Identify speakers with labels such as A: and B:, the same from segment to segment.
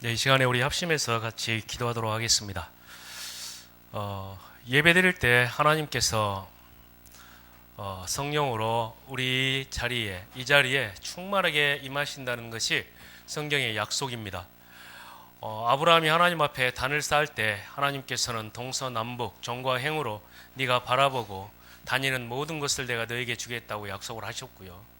A: 네, 이 시간에 우리 합심해서 같이 기도하도록 하겠습니다. 예배드릴 때 하나님께서 성령으로 우리 자리에, 이 자리에 충만하게 임하신다는 것이 성경의 약속입니다. 아브라함이 하나님 앞에 단을 쌓을 때 하나님께서는 동서남북 정과 행으로 네가 바라보고 다니는 모든 것을 내가 너에게 주겠다고 약속을 하셨고요.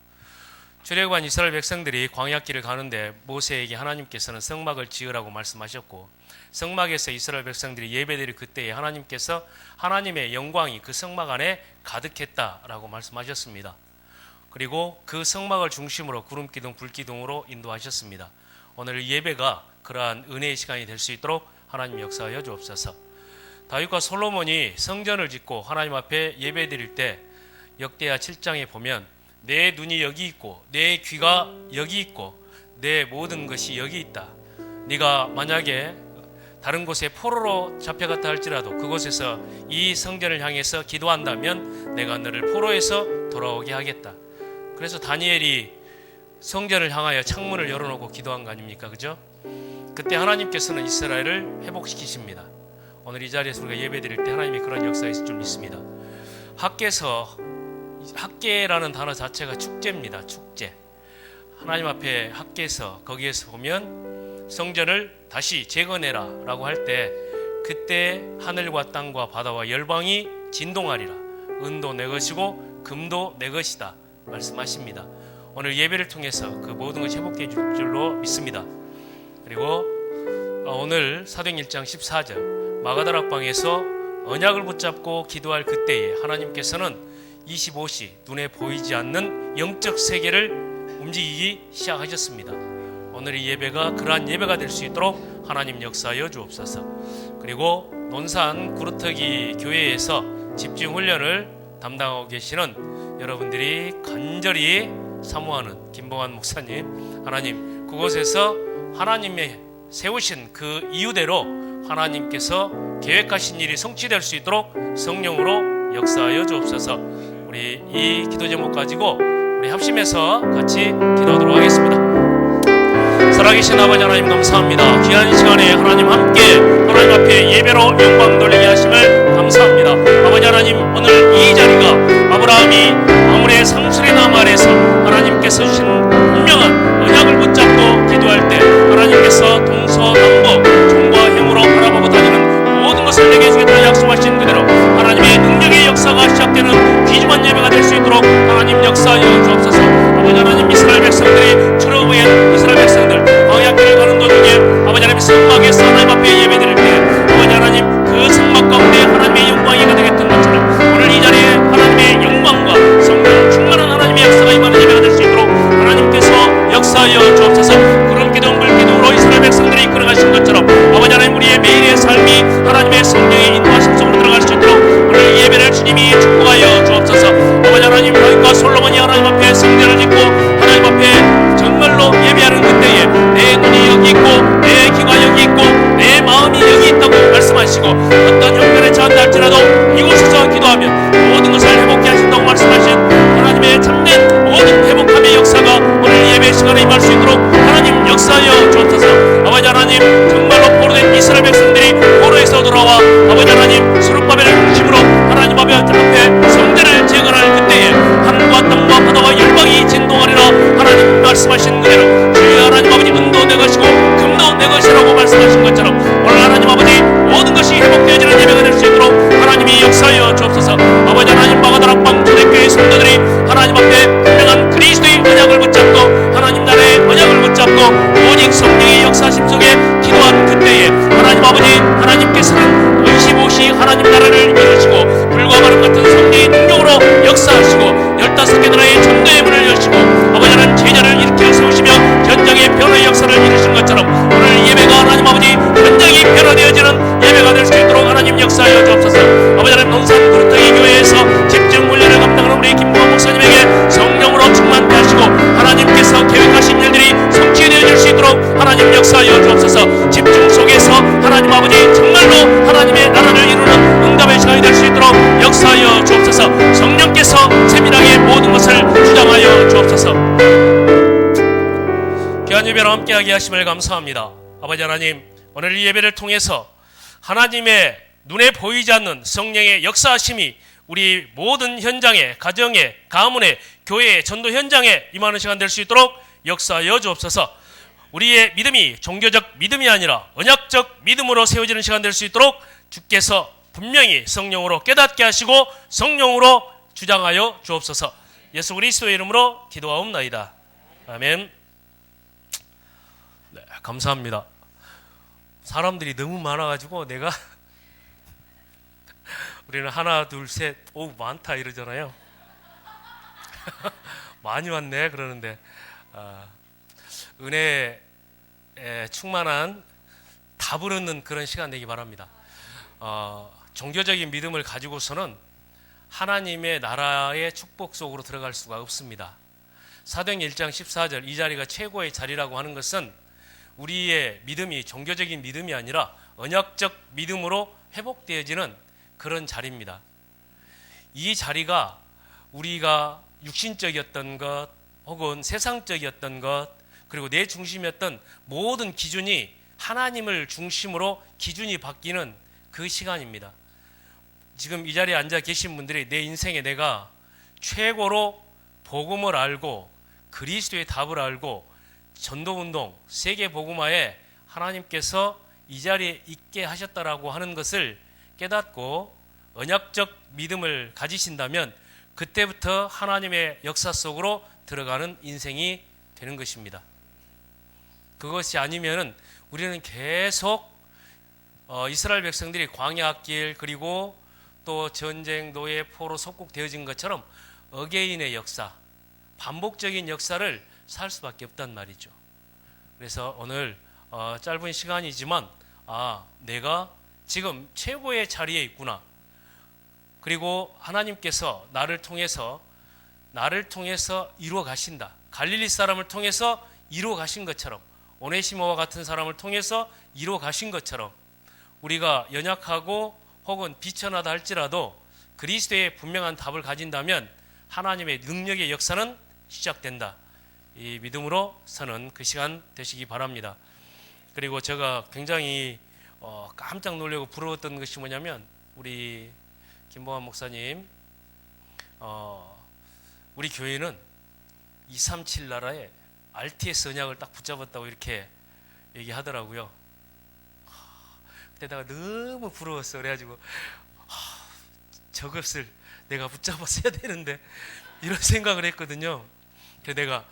A: 출애굽한 이스라엘 백성들이 광야길을 가는데 모세에게 하나님께서는 성막을 지으라고 말씀하셨고, 성막에서 이스라엘 백성들이 예배드릴 그때에 하나님께서 하나님의 영광이 그 성막 안에 가득했다라고 말씀하셨습니다. 그리고 그 성막을 중심으로 구름기둥 불기둥으로 인도하셨습니다. 오늘 예배가 그러한 은혜의 시간이 될 수 있도록 하나님 역사하여 주옵소서. 다윗과 솔로몬이 성전을 짓고 하나님 앞에 예배드릴 때 역대하 7장에 보면 내 눈이 여기 있고 내 귀가 여기 있고 내 모든 것이 여기 있다. 네가 만약에 다른 곳에 포로로 잡혀갔다 할지라도 그곳에서 이 성전을 향해서 기도한다면 내가 너를 포로에서 돌아오게 하겠다. 그래서 다니엘이 성전을 향하여 창문을 열어놓고 기도한 거 아닙니까? 그죠? 그때 하나님께서는 이스라엘을 회복시키십니다. 오늘 이 자리에서 우리가 예배드릴 때 하나님이 그런 역사가 있을 줄 믿습니다. 학계라는 단어 자체가 축제입니다. 축제. 하나님 앞에 학계에서 거기에서 보면 성전을 다시 재건해라 라고 할 때 그때 하늘과 땅과 바다와 열방이 진동하리라. 은도 내 것이고 금도 내 것이다 말씀하십니다. 오늘 예배를 통해서 그 모든 것이 회복되어 줄 줄로 믿습니다. 그리고 오늘 사도행 1장 14절 마가다락방에서 언약을 붙잡고 기도할 그때에 하나님께서는 25시 눈에 보이지 않는 영적 세계를 움직이기 시작하셨습니다. 오늘 이 예배가 그러한 예배가 될 수 있도록 하나님 역사하여 주옵소서. 그리고 논산 구루터기 교회에서 집중훈련을 담당하고 계시는 여러분들이 간절히 사모하는 김봉환 목사님, 하나님 그곳에서 하나님의 세우신 그 이유대로 하나님께서 계획하신 일이 성취될 수 있도록 성령으로 역사하여 주옵소서. 우리 이 기도 제목 가지고 우리 합심해서 같이 기도하도록 하겠습니다. 살아계신 아버지 하나님 감사합니다. 귀한 시간에 하나님 함께 하나님 앞에 예배로 영광 돌리게 하심을 감사합니다. 아버지 하나님 오늘 이 자리가 아브라함이 아무의 상술의 나무 아래서 하나님께서 주신 분명한 언약을 붙잡고 기도할 때 하나님께서 동서남북 정과 행으로 바라보고 다니는 모든 것을 내게 주겠다고 약속하신 그대로 하나님의 능력의 역사가 시작되는 귀중한 예배가 될 수 있도록 하나님 역사하여 주옵소서. 아버지 하나님 이스라엘 백성들이 출애굽한 이스라엘 백성들 광야길을 가는 도중에 아버지 하나님 성막에서 하나님 앞에 예배드릴 때 아버지 하나님 그 성막 가운데 하나님의 영광이 가득했던 것처럼 오늘 이 자리에 하나님의 영광과 성령 충만한 하나님의 역사가 임하는 예배가 될 수 있도록 하나님께서 역사하여 주옵소서. 구름 기둥 불 기둥으로 이스라엘 백성들이 이끌어가신 것처럼 아버지 하나님 우리의 매일의 삶이 하나님의 성령의 인도하심 속으로 들어갈 수 있도록 오늘 예배를 주님이 축복하여 주옵소서. 아버지 하나님 다윗과 솔로몬이 하나님 앞에 성전을 짓고 하나님 앞에 정말로 예배하는 그때에 내 눈이 여기 있고 내 귀가 여기 있고 내 마음이 여기 있다고 말씀하시고 어떤 형편에 처한다 할지라도 이곳에서 기도하면 모든 것을 회복케 하신다고 말씀하신 하나님의 참된 모든 회복함의 역사가 오늘 예배 시간에 임할 수 있도록 하나님 역사하여 주옵소서. 아버지 하나님 정말로 포로된 이스라엘 백성들이 포로에서 돌아와 아버지 하나님 스룹바벨을 중심으로 하나님 앞에 성전을 재건할 그때에 하늘과 땅과 바다와 열방이 진동하리라 하나님 말씀하신 그대로 주여 하나님 아버지 은도 내 것이고 금도 내 것이라고 말씀하신 것처럼 오늘 하나님 아버지 모든 것이 회복되어지는 예배가 될 수 있도록 하나님이 역사하여 주옵소서. 아버지 하나님 마가다락방 초대교회 성도들이 하나님 앞에 분명한 그리스도의 언약을 붙잡고 하나님 나라의 언약을 붙잡고 오직 성령의 역사심 속에 기도한 그때에 하나님 아버지 하나님께서는 25시 하나님 나라를 이루시고 불과 바람 같은 성령의 능력으로 역사하시고 15개 나라의 전도의 문을 여시고 아버지 하나님 제자를 일으켜 세우시며 현장의 변화의 역사를 이루신 것처럼 오늘 예배가 하나님 아버지 현장이 변화되어지는 예배가 될 수 있도록 하나님 역사하여 주옵소서. 아버지 하나님 논산 구루터기 교회에서 집중 훈련을 감당하는 우리 김봉환 목사님에게 성령으로 충만케 하시고 하나님께서 계획하신 일들이 성취되어질 수 있도록 하나님 역사하여 주옵소서. 집중 속에서 하나님 아버지 정말로 하나님의 나라를 이루는 응답의 시간이 될 수 있도록 역사하여 주옵소서. 성령께서 세밀하게 모든 것을 주장하여 주옵소서. 귀한 예배로 함께하게 하심을 감사합니다. 아버지 하나님, 오늘 이 예배를 통해서 하나님의 눈에 보이지 않는 성령의 역사하심이 우리 모든 현장에, 가정에, 가문에, 교회에, 전도 현장에 임하는 시간 될 수 있도록 역사하여 주옵소서. 우리의 믿음이 종교적 믿음이 아니라 언약적 믿음으로 세워지는 시간 될 수 있도록 주께서 분명히 성령으로 깨닫게 하시고 성령으로 주장하여 주옵소서. 예수 그리스도의 이름으로 기도하옵나이다. 아멘. 네, 감사합니다. 사람들이 너무 많아가지고 내가 우리는 하나 둘 셋 오 많다 이러잖아요. 많이 왔네 그러는데 은혜에 충만한 답을 얻는 그런 시간 되기 바랍니다. 종교적인 믿음을 가지고서는 하나님의 나라의 축복 속으로 들어갈 수가 없습니다. 사도행전 1장 14절 이 자리가 최고의 자리라고 하는 것은 우리의 믿음이 종교적인 믿음이 아니라 언약적 믿음으로 회복되어지는 그런 자리입니다. 이 자리가 우리가 육신적이었던 것 혹은 세상적이었던 것 그리고 내 중심이었던 모든 기준이 하나님을 중심으로 기준이 바뀌는 그 시간입니다. 지금 이 자리에 앉아 계신 분들이 내 인생에 내가 최고로 복음을 알고 그리스도의 답을 알고 전도운동, 세계복음화에 하나님께서 이 자리에 있게 하셨다라고 하는 것을 깨닫고 언약적 믿음을 가지신다면 그때부터 하나님의 역사 속으로 들어가는 인생이 되는 것입니다. 그것이 아니면은 우리는 계속 이스라엘 백성들이 광야길 그리고 또 전쟁, 노예, 포로 속국되어진 것처럼 어게인의 역사, 반복적인 역사를 살 수밖에 없단 말이죠. 그래서 오늘 짧은 시간이지만 내가 지금 최고의 자리에 있구나. 그리고 하나님께서 나를 통해서 이루어 가신다. 갈릴리 사람을 통해서 이루어 가신 것처럼 오네시모와 같은 사람을 통해서 이루어 가신 것처럼 우리가 연약하고 혹은 비천하다 할지라도 그리스도의 분명한 답을 가진다면 하나님의 능력의 역사는 시작된다. 이 믿음으로 서는 그 시간 되시기 바랍니다. 그리고 제가 굉장히 깜짝 놀라고 부러웠던 것이 뭐냐면 우리 김봉환 목사님 우리 교회는 237 나라에 RTS 언약을 딱 붙잡았다고 이렇게 얘기하더라고요. 그때 내가 너무 부러웠어. 그래가지고 저것을 내가 붙잡았어야 되는데 이런 생각을 했거든요. 그래서 내가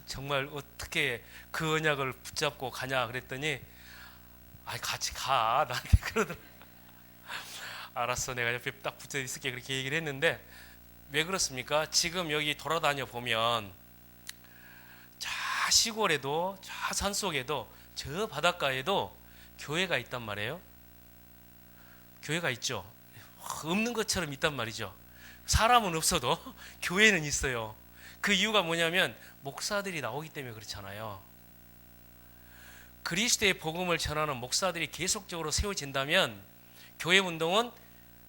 A: 정말 어떻게 그 언약을 붙잡고 가냐 그랬더니 같이 가 나한테 그러더라고. 알았어 내가 옆에 딱 붙어 있을게 그렇게 얘기를 했는데 왜 그렇습니까? 지금 여기 돌아다녀 보면 저 시골에도 저 산속에도 저 바닷가에도 교회가 있단 말이에요. 교회가 있죠. 없는 것처럼 있단 말이죠. 사람은 없어도 교회는 있어요. 그 이유가 뭐냐면 목사들이 나오기 때문에 그렇잖아요. 그리스도의 복음을 전하는 목사들이 계속적으로 세워진다면 교회 운동은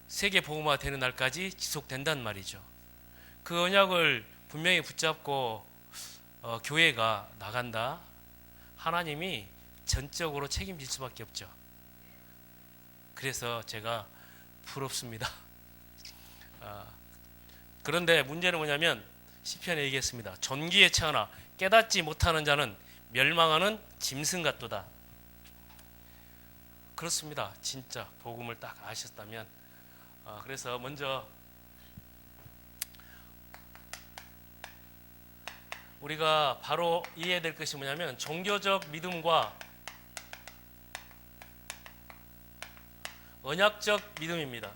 A: 세계 복음화 되는 날까지 지속된단 말이죠. 그 언약을 분명히 붙잡고 교회가 나간다. 하나님이 전적으로 책임질 수밖에 없죠. 그래서 제가 부럽습니다. 그런데 문제는 뭐냐면 시편에 얘기했습니다. 존귀에 처하나 깨닫지 못하는 자는 멸망하는 짐승 같도다. 그렇습니다. 진짜 복음을 딱 아셨다면 그래서 먼저 우리가 바로 이해해야 될 것이 뭐냐면 종교적 믿음과 언약적 믿음입니다.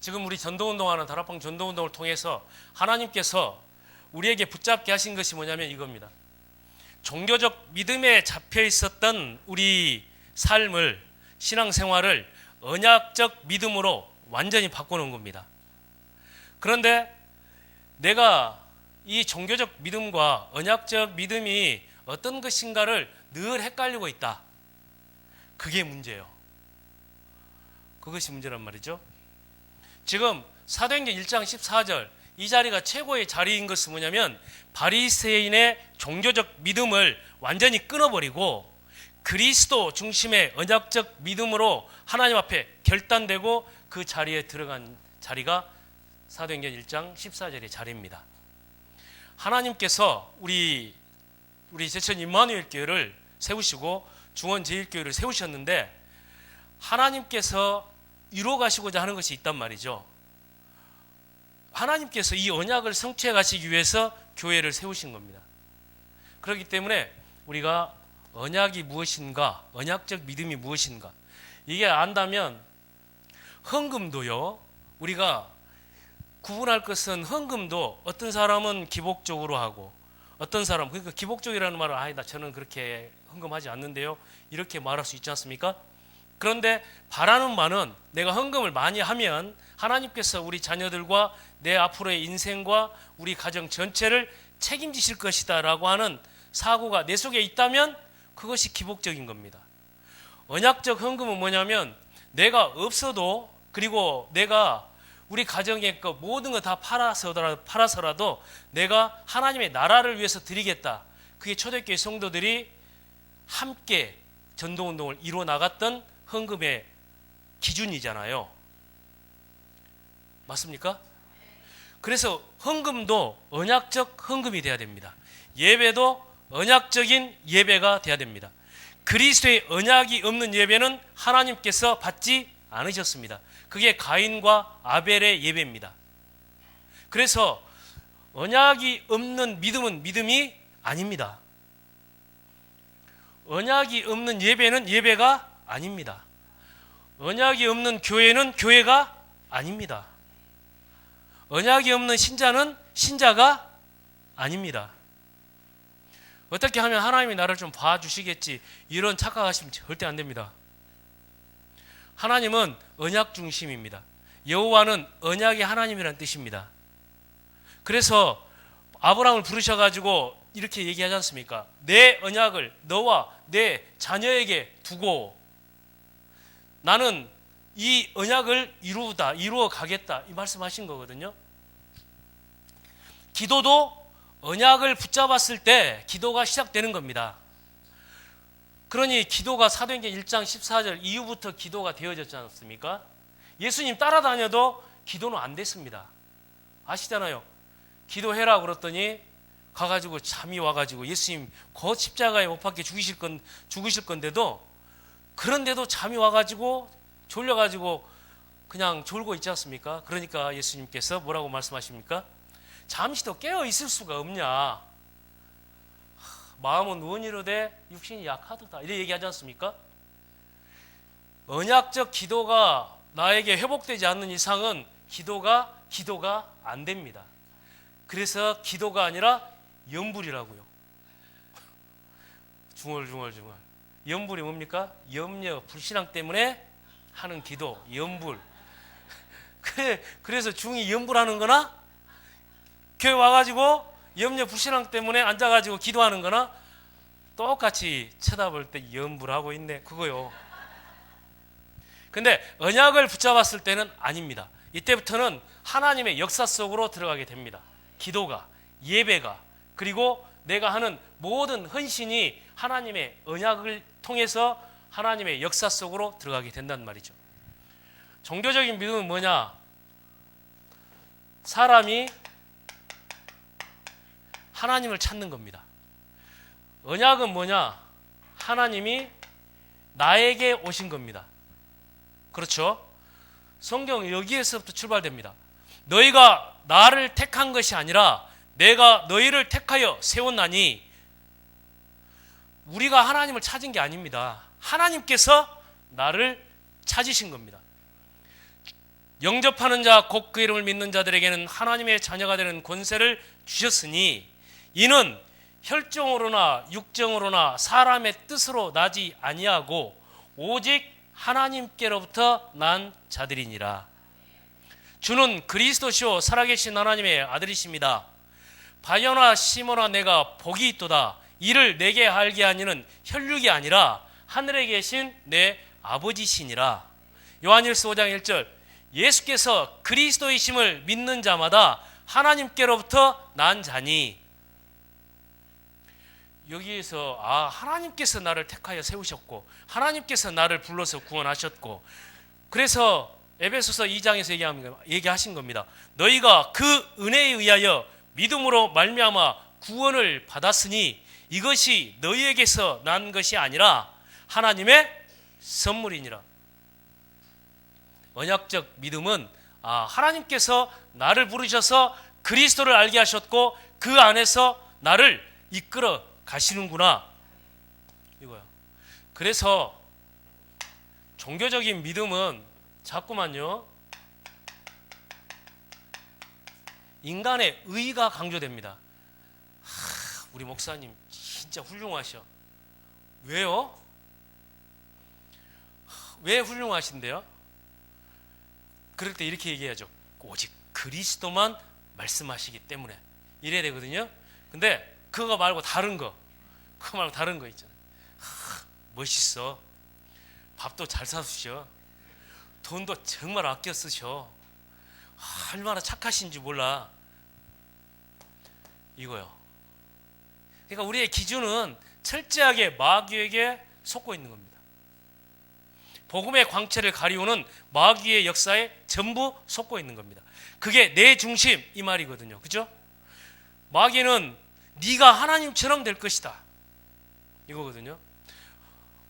A: 지금 우리 전도운동하는 다락방 전도운동을 통해서 하나님께서 우리에게 붙잡게 하신 것이 뭐냐면 이겁니다. 종교적 믿음에 잡혀 있었던 우리 삶을 신앙생활을 언약적 믿음으로 완전히 바꿔놓은 겁니다. 그런데 내가 이 종교적 믿음과 언약적 믿음이 어떤 것인가를 늘 헷갈리고 있다. 그게 문제예요. 그것이 문제란 말이죠. 지금 사도행전 1장 14절 이 자리가 최고의 자리인 것은 뭐냐면 바리새인의 종교적 믿음을 완전히 끊어버리고 그리스도 중심의 언약적 믿음으로 하나님 앞에 결단되고 그 자리에 들어간 자리가 사도행전 1장 14절의 자리입니다. 하나님께서 우리 제천 임마누엘 교회를 세우시고 중원 제일교회를 세우셨는데 하나님께서 이루어 가시고자 하는 것이 있단 말이죠. 하나님께서 이 언약을 성취해 가시기 위해서 교회를 세우신 겁니다. 그렇기 때문에 우리가 언약이 무엇인가, 언약적 믿음이 무엇인가, 이게 안다면 헌금도요, 우리가 구분할 것은 헌금도 어떤 사람은 기복적으로 하고 어떤 사람, 그러니까 기복적이라는 말은 아니다, 저는 그렇게 헌금하지 않는데요, 이렇게 말할 수 있지 않습니까? 그런데 바라는 바는 내가 헌금을 많이 하면 하나님께서 우리 자녀들과 내 앞으로의 인생과 우리 가정 전체를 책임지실 것이다 라고 하는 사고가 내 속에 있다면 그것이 기복적인 겁니다. 언약적 헌금은 뭐냐면 내가 없어도, 그리고 내가 우리 가정의 그 모든 거 다 팔아서라도 내가 하나님의 나라를 위해서 드리겠다. 그게 초대교회 성도들이 함께 전도운동을 이루어 나갔던 헌금의 기준이잖아요. 맞습니까? 그래서 헌금도 언약적 헌금이 돼야 됩니다. 예배도 언약적인 예배가 돼야 됩니다. 그리스도의 언약이 없는 예배는 하나님께서 받지 않으셨습니다. 그게 가인과 아벨의 예배입니다. 그래서 언약이 없는 믿음은 믿음이 아닙니다. 언약이 없는 예배는 예배가 아닙니다. 언약이 없는 교회는 교회가 아닙니다. 언약이 없는 신자는 신자가 아닙니다. 어떻게 하면 하나님이 나를 좀 봐주시겠지, 이런 착각하시면 절대 안 됩니다. 하나님은 언약 중심입니다. 여호와는 언약의 하나님이라는 뜻입니다. 그래서 아브라함을 부르셔가지고 이렇게 얘기하지 않습니까? 내 언약을 너와 내 자녀에게 두고 나는 이 언약을 이루어 가겠다, 이 말씀하신 거거든요. 기도도 언약을 붙잡았을 때 기도가 시작되는 겁니다. 그러니 기도가 사도행전 1장 14절 이후부터 기도가 되어졌지 않습니까? 예수님 따라다녀도 기도는 안 됐습니다. 아시잖아요. 기도해라 그랬더니 가가지고 잠이 와가지고 예수님 곧 십자가에 못 박혀 죽으실 건데도, 그런데도 잠이 와가지고 졸려가지고 그냥 졸고 있지 않습니까? 그러니까 예수님께서 뭐라고 말씀하십니까? 잠시도 깨어 있을 수가 없냐? 마음은 누우니로되 육신이 약하도다, 이렇게 얘기하지 않습니까? 언약적 기도가 나에게 회복되지 않는 이상은 기도가 안 됩니다. 그래서 기도가 아니라 염불이라고요. 중얼중얼. 염불이 뭡니까? 염려, 불신앙 때문에 하는 기도, 염불. 그래서 중이 염불하는 거나 교회 와가지고 염려, 불신앙 때문에 앉아가지고 기도하는 거나 똑같이 쳐다볼 때 염불하고 있네, 그거요. 근데 언약을 붙잡았을 때는 아닙니다. 이때부터는 하나님의 역사 속으로 들어가게 됩니다. 기도가, 예배가, 그리고 내가 하는 모든 헌신이 하나님의 언약을 통해서 하나님의 역사 속으로 들어가게 된단 말이죠. 종교적인 믿음은 뭐냐? 사람이 하나님을 찾는 겁니다. 언약은 뭐냐? 하나님이 나에게 오신 겁니다. 그렇죠? 성경은 여기에서부터 출발됩니다. 너희가 나를 택한 것이 아니라 내가 너희를 택하여 세웠나니, 우리가 하나님을 찾은 게 아닙니다. 하나님께서 나를 찾으신 겁니다. 영접하는 자 곧 그 이름을 믿는 자들에게는 하나님의 자녀가 되는 권세를 주셨으니 이는 혈정으로나 육정으로나 사람의 뜻으로 나지 아니하고 오직 하나님께로부터 난 자들이니라. 주는 그리스도시요 살아계신 하나님의 아들이십니다. 바요나 시모나 내가 복이 있도다. 이를 내게 알게 하니는 혈육이 아니라 하늘에 계신 내 아버지시니라. 요한일서 5장 1절, 예수께서 그리스도이심을 믿는 자마다 하나님께로부터 난 자니. 여기에서 하나님께서 나를 택하여 세우셨고 하나님께서 나를 불러서 구원하셨고, 그래서 에베소서 2장에서 얘기하신 겁니다. 너희가 그 은혜에 의하여 믿음으로 말미암아 구원을 받았으니 이것이 너희에게서 난 것이 아니라 하나님의 선물이니라. 언약적 믿음은 하나님께서 나를 부르셔서 그리스도를 알게 하셨고 그 안에서 나를 이끌어 가시는구나, 이거야. 그래서 종교적인 믿음은 자꾸만요 인간의 의가 강조됩니다. 우리 목사님 진짜 훌륭하셔. 왜요? 왜 훌륭하신데요? 그럴 때 이렇게 얘기하죠. 오직 그리스도만 말씀하시기 때문에 이래야 되거든요. 근데 그거 말고 다른 거 있잖아요. 멋있어. 밥도 잘 사주셔. 돈도 정말 아껴 쓰셔. 얼마나 착하신지 몰라. 이거요. 그러니까 우리의 기준은 철저하게 마귀에게 속고 있는 겁니다. 복음의 광채를 가리우는 마귀의 역사에 전부 속고 있는 겁니다. 그게 내 중심, 이 말이거든요. 그죠? 마귀는 네가 하나님처럼 될 것이다, 이거거든요.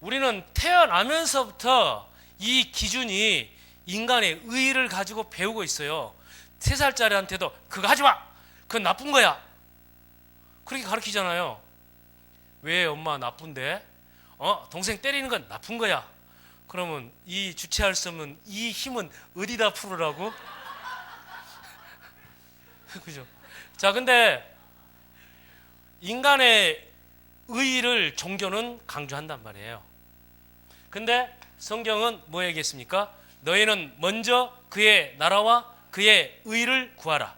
A: 우리는 태어나면서부터 이 기준이 인간의 의의를 가지고 배우고 있어요. 3살짜리한테도 그거 하지 마! 그건 나쁜 거야! 그렇게 가르치잖아요. 왜 엄마 나쁜데? 동생 때리는 건 나쁜 거야. 그러면 이 주체할 수 없는 이 힘은 어디다 풀으라고? 그죠? 자, 근데 인간의 의의를 종교는 강조한단 말이에요. 근데 성경은 뭐 얘기했습니까? 너희는 먼저 그의 나라와 그의 의를 구하라.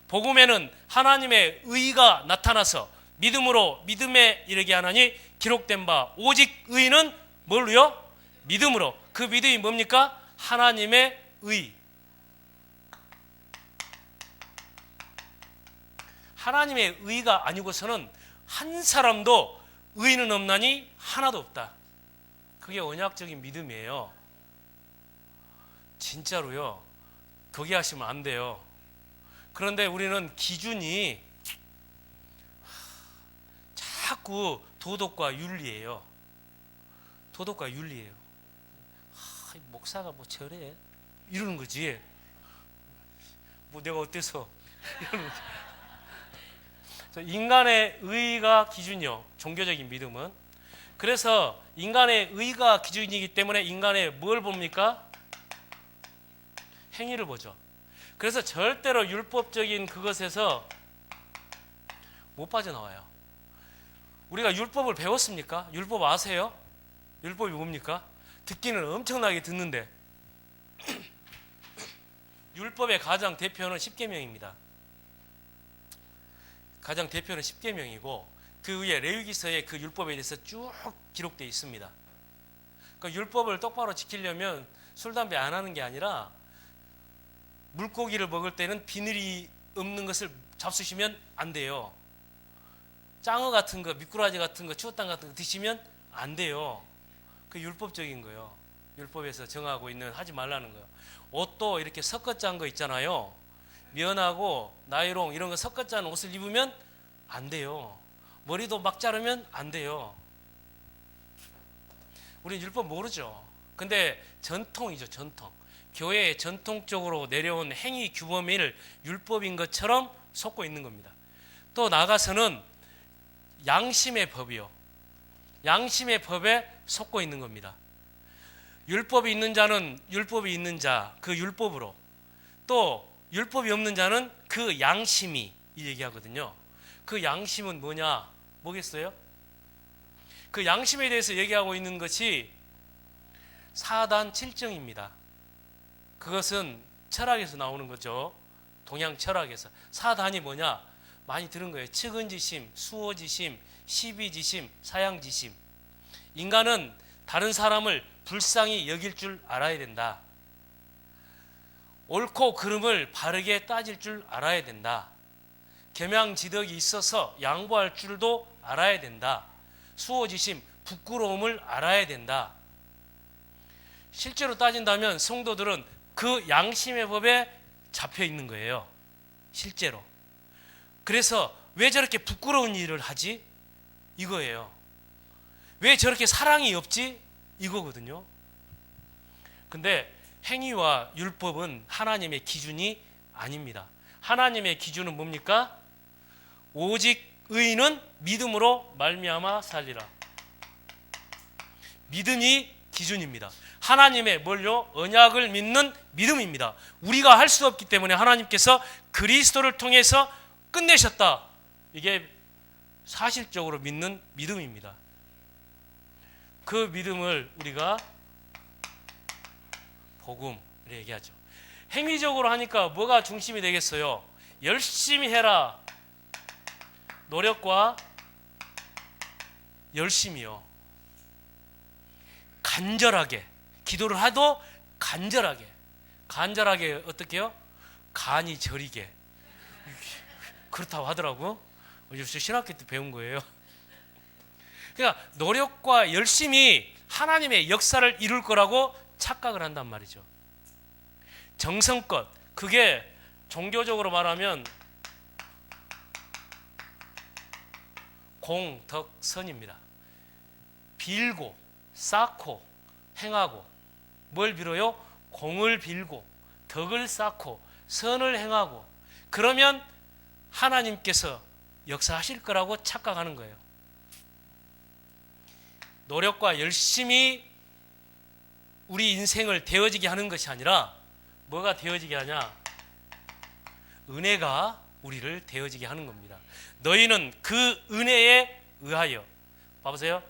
A: 복음에는 하나님의 의가 나타나서 믿음으로 믿음에 이르게 하나니 기록된 바 오직 의는 뭘로요? 믿음으로. 그 믿음이 뭡니까? 하나님의 의. 하나님의 의가 아니고서는 한 사람도 의는 없나니 하나도 없다. 그게 언약적인 믿음이에요. 진짜로요. 거기 하시면 안 돼요. 그런데 우리는 기준이 자꾸 도덕과 윤리예요. 도덕과 윤리예요. 목사가 뭐 저래 이러는 거지. 뭐 내가 어때서 이러는 거지. 인간의 의가 기준이요, 종교적인 믿음은. 그래서 인간의 의가 기준이기 때문에 인간의 뭘 봅니까? 행위를 보죠. 그래서 절대로 율법적인 그것에서 못 빠져나와요. 우리가 율법을 배웠습니까? 율법 아세요? 율법이 뭡니까? 듣기는 엄청나게 듣는데 율법의 가장 대표는 십계명입니다. 가장 대표는 십계명이고 그 위에 레위기서에 그 율법에 대해서 쭉 기록되어 있습니다. 그 율법을 똑바로 지키려면 술, 담배 안 하는 게 아니라 물고기를 먹을 때는 비늘이 없는 것을 잡수시면 안 돼요. 짱어 같은 거, 미꾸라지 같은 거, 추어탕 같은 거 드시면 안 돼요. 그 율법적인 거예요. 율법에서 정하고 있는 하지 말라는 거예요. 옷도 이렇게 섞어 짠 거 있잖아요. 면하고 나이롱 이런 거 섞어 짠 옷을 입으면 안 돼요. 머리도 막 자르면 안 돼요. 우리 율법 모르죠. 근데 전통이죠, 전통. 교회에 전통적으로 내려온 행위 규범을 율법인 것처럼 속고 있는 겁니다. 또 나가서는 양심의 법이요. 양심의 법에 속고 있는 겁니다. 율법이 있는 자는 율법이 있는 자, 그 율법으로, 또 율법이 없는 자는 그 양심이, 이 얘기하거든요. 그 양심은 뭐냐? 뭐겠어요? 그 양심에 대해서 얘기하고 있는 것이 사단 7정입니다. 그것은 철학에서 나오는 거죠. 동양 철학에서. 사단이 뭐냐? 많이 들은 거예요. 측은지심, 수호지심, 시비지심, 사양지심. 인간은 다른 사람을 불쌍히 여길 줄 알아야 된다. 옳고 그름을 바르게 따질 줄 알아야 된다. 겸양지덕이 있어서 양보할 줄도 알아야 된다. 수호지심, 부끄러움을 알아야 된다. 실제로 따진다면 성도들은 그 양심의 법에 잡혀 있는 거예요. 실제로. 그래서 왜 저렇게 부끄러운 일을 하지? 이거예요. 왜 저렇게 사랑이 없지? 이거거든요. 근데 행위와 율법은 하나님의 기준이 아닙니다. 하나님의 기준은 뭡니까? 오직 의인은 믿음으로 말미암아 살리라. 믿음이 기준입니다. 하나님의 뭘요? 언약을 믿는 믿음입니다. 우리가 할 수 없기 때문에 하나님께서 그리스도를 통해서 끝내셨다. 이게 사실적으로 믿는 믿음입니다. 그 믿음을 우리가 복음 이렇게 얘기하죠. 행위적으로 하니까 뭐가 중심이 되겠어요? 열심히 해라. 노력과 열심히요. 간절하게 기도를 하도 간절하게 어떻게요? 간이 저리게 그렇다고 하더라고. 요새 신학교 때 배운 거예요. 그러니까 노력과 열심히 하나님의 역사를 이룰 거라고 착각을 한단 말이죠. 정성껏, 그게 종교적으로 말하면 공덕선입니다. 빌고 쌓고 행하고, 뭘 빌어요? 공을 빌고 덕을 쌓고 선을 행하고, 그러면 하나님께서 역사하실 거라고 착각하는 거예요. 노력과 열심히 우리 인생을 되어지게 하는 것이 아니라 뭐가 되어지게 하냐? 은혜가 우리를 되어지게 하는 겁니다. 너희는 그 은혜에 의하여, 봐보세요.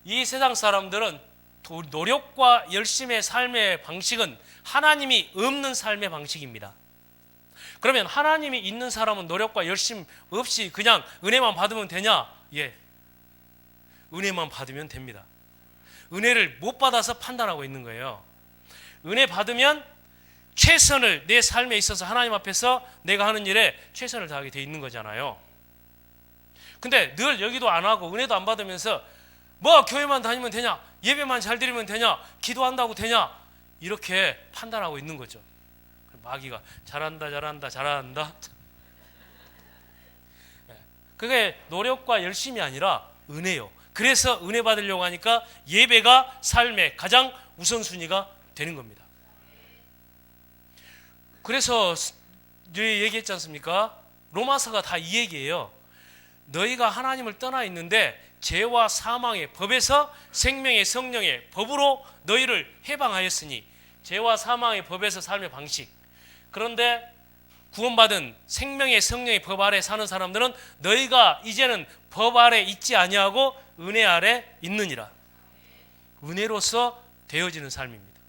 A: 이 세상 사람들은 노력과 열심의 삶의 방식은 하나님이 없는 삶의 방식입니다. 그러면 하나님이 있는 사람은 노력과 열심 없이 그냥 은혜만 받으면 되냐? 예, 은혜만 받으면 됩니다. 은혜를 못 받아서 판단하고 있는 거예요. 은혜 받으면 최선을 내 삶에 있어서 하나님 앞에서 내가 하는 일에 최선을 다하게 돼 있는 거잖아요. 근데 늘 여기도 안 하고 은혜도 안 받으면서 뭐 교회만 다니면 되냐? 예배만 잘 드리면 되냐? 기도한다고 되냐? 이렇게 판단하고 있는 거죠. 마귀가 잘한다. 그게 노력과 열심이 아니라 은혜요. 그래서 은혜 받으려고 하니까 예배가 삶의 가장 우선순위가 되는 겁니다. 그래서 얘기했지 않습니까? 로마서가 다 이 얘기예요. 너희가 하나님을 떠나 있는데 죄와 사망의 법에서 생명의 성령의 법으로 너희를 해방하였으니, 죄와 사망의 법에서 삶의 방식. 그런데 구원받은 생명의 성령의 법 아래 사는 사람들은 너희가 이제는 법 아래 있지 아니하고 은혜 아래 있느니라. 은혜로서 되어지는 삶입니다.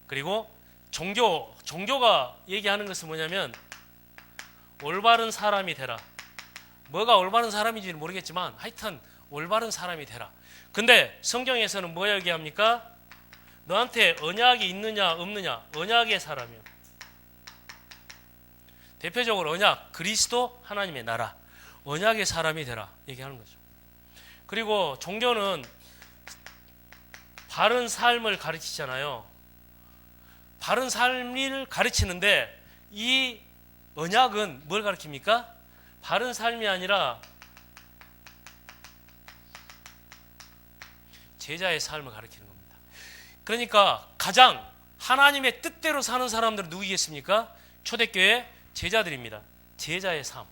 A: 그리고 종교가 얘기하는 것은 뭐냐면 올바른 사람이 되라. 뭐가 올바른 사람인지는 모르겠지만 하여튼 올바른 사람이 되라. 근데 성경에서는 뭐 얘기합니까? 너한테 언약이 있느냐 없느냐? 언약의 사람이요. 대표적으로 언약, 그리스도 하나님의 나라, 언약의 사람이 되라 얘기하는 거죠. 그리고 종교는 바른 삶을 가르치잖아요. 바른 삶을 가르치는데 이 언약은 뭘 가르칩니까? 바른 삶이 아니라 제자의 삶을 가르치는 겁니다. 그러니까 가장 하나님의 뜻대로 사는 사람들은 누구겠습니까? 초대교회 제자들입니다. 제자의 삶.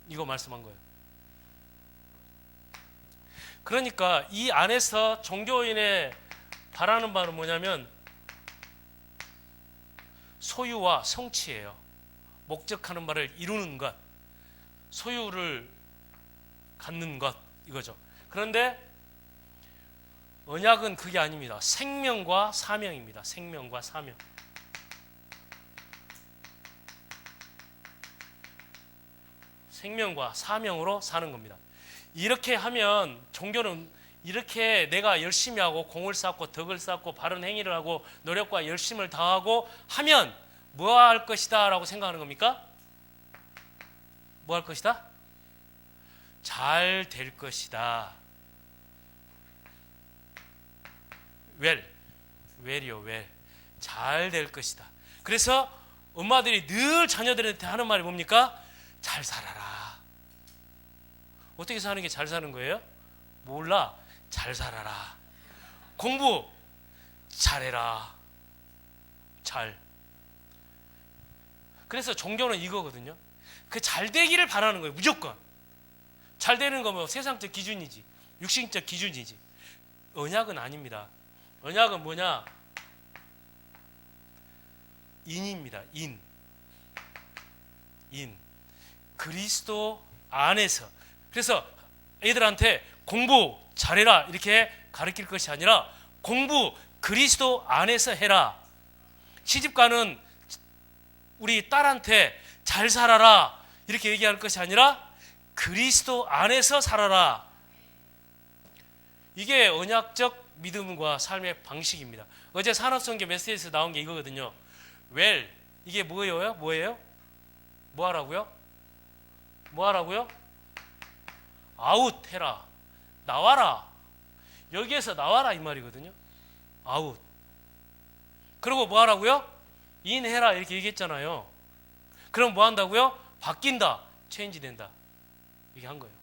A: 이거 말씀한 거예요. 그러니까 이 안에서 종교인의 바라는 바는 뭐냐면 소유와 성취예요. 목적하는 바를 이루는 것, 소유를 갖는 것, 이거죠. 그런데 언약은 그게 아닙니다. 생명과 사명입니다. 생명과 사명. 생명과 사명으로 사는 겁니다. 이렇게 하면 종교는 이렇게 내가 열심히 하고 공을 쌓고 덕을 쌓고 바른 행위를 하고 노력과 열심을 다하고 하면 뭐 할 것이다 라고 생각하는 겁니까? 뭐 할 것이다? 잘 될 것이다. 웰이요. 잘 될 것이다. 그래서 엄마들이 늘 자녀들한테 하는 말이 뭡니까? 잘 살아라. 어떻게 사는 게 잘 사는 거예요? 몰라. 잘 살아라. 공부 잘해라. 잘. 그래서 종교는 이거거든요. 그 잘 되기를 바라는 거예요. 무조건. 잘 되는 거 뭐 세상적 기준이지. 육신적 기준이지. 언약은 아닙니다. 언약은 뭐냐? 인입니다. 인. 그리스도 안에서. 그래서 애들한테 공부 잘해라 이렇게 가르칠 것이 아니라 공부 그리스도 안에서 해라. 시집가는 우리 딸한테 잘 살아라 이렇게 얘기할 것이 아니라 그리스도 안에서 살아라. 이게 언약적 믿음과 삶의 방식입니다. 어제 산업선교 메시지에서 나온 게 이거거든요. 이게 뭐예요? 뭐 하라고요? 아웃해라. 나와라. 여기에서 나와라 이 말이거든요. 아웃. 그리고 뭐 하라고요? 인해라 이렇게 얘기했잖아요. 그럼 뭐 한다고요? 바뀐다. 체인지 된다. 이게 한 거예요.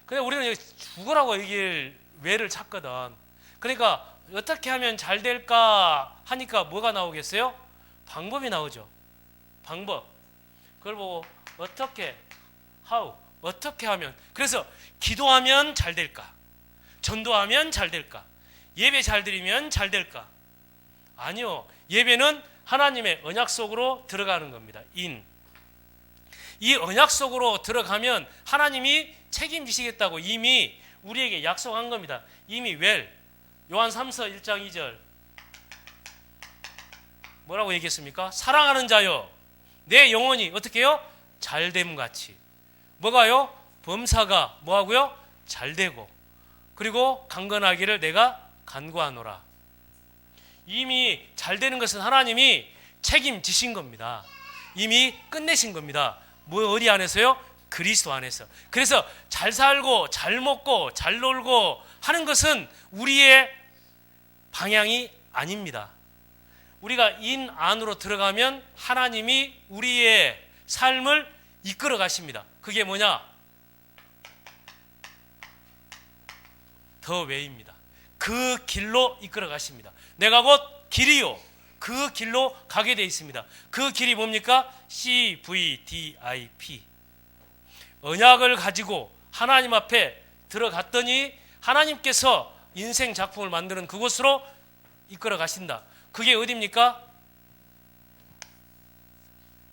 A: 근데 우리는 죽으라고 얘기를 왜를 찾거든. 그러니까 어떻게 하면 잘 될까 하니까 뭐가 나오겠어요? 방법이 나오죠. 방법. 그걸 보고 어떻게 하면. 그래서 기도하면 잘 될까? 전도하면 잘 될까? 예배 잘 드리면 잘 될까? 아니요. 예배는 하나님의 언약 속으로 들어가는 겁니다. 이 언약 속으로 들어가면 하나님이 책임지시겠다고 이미 우리에게 약속한 겁니다. 이미 요한 3서 1장 2절 뭐라고 얘기했습니까? 사랑하는 자여 내 영혼이 어떻게 해요? 잘됨같이. 뭐가요? 범사가 뭐하고요? 잘되고 그리고 강건하기를 내가 간구하노라. 이미 잘되는 것은 하나님이 책임지신 겁니다. 이미 끝내신 겁니다. 뭐 어디 안에서요? 그리스도 안에서. 그래서 잘 살고 잘 먹고 잘 놀고 하는 것은 우리의 방향이 아닙니다. 우리가 인 안으로 들어가면 하나님이 우리의 삶을 이끌어 가십니다. 그게 뭐냐? 더 웨이입니다. 그 길로 이끌어 가십니다. 내가 곧 길이요. 그 길로 가게 돼 있습니다. 그 길이 뭡니까? CVDIP. 언약을 가지고 하나님 앞에 들어갔더니 하나님께서 인생 작품을 만드는 그곳으로 이끌어 가신다. 그게 어디입니까?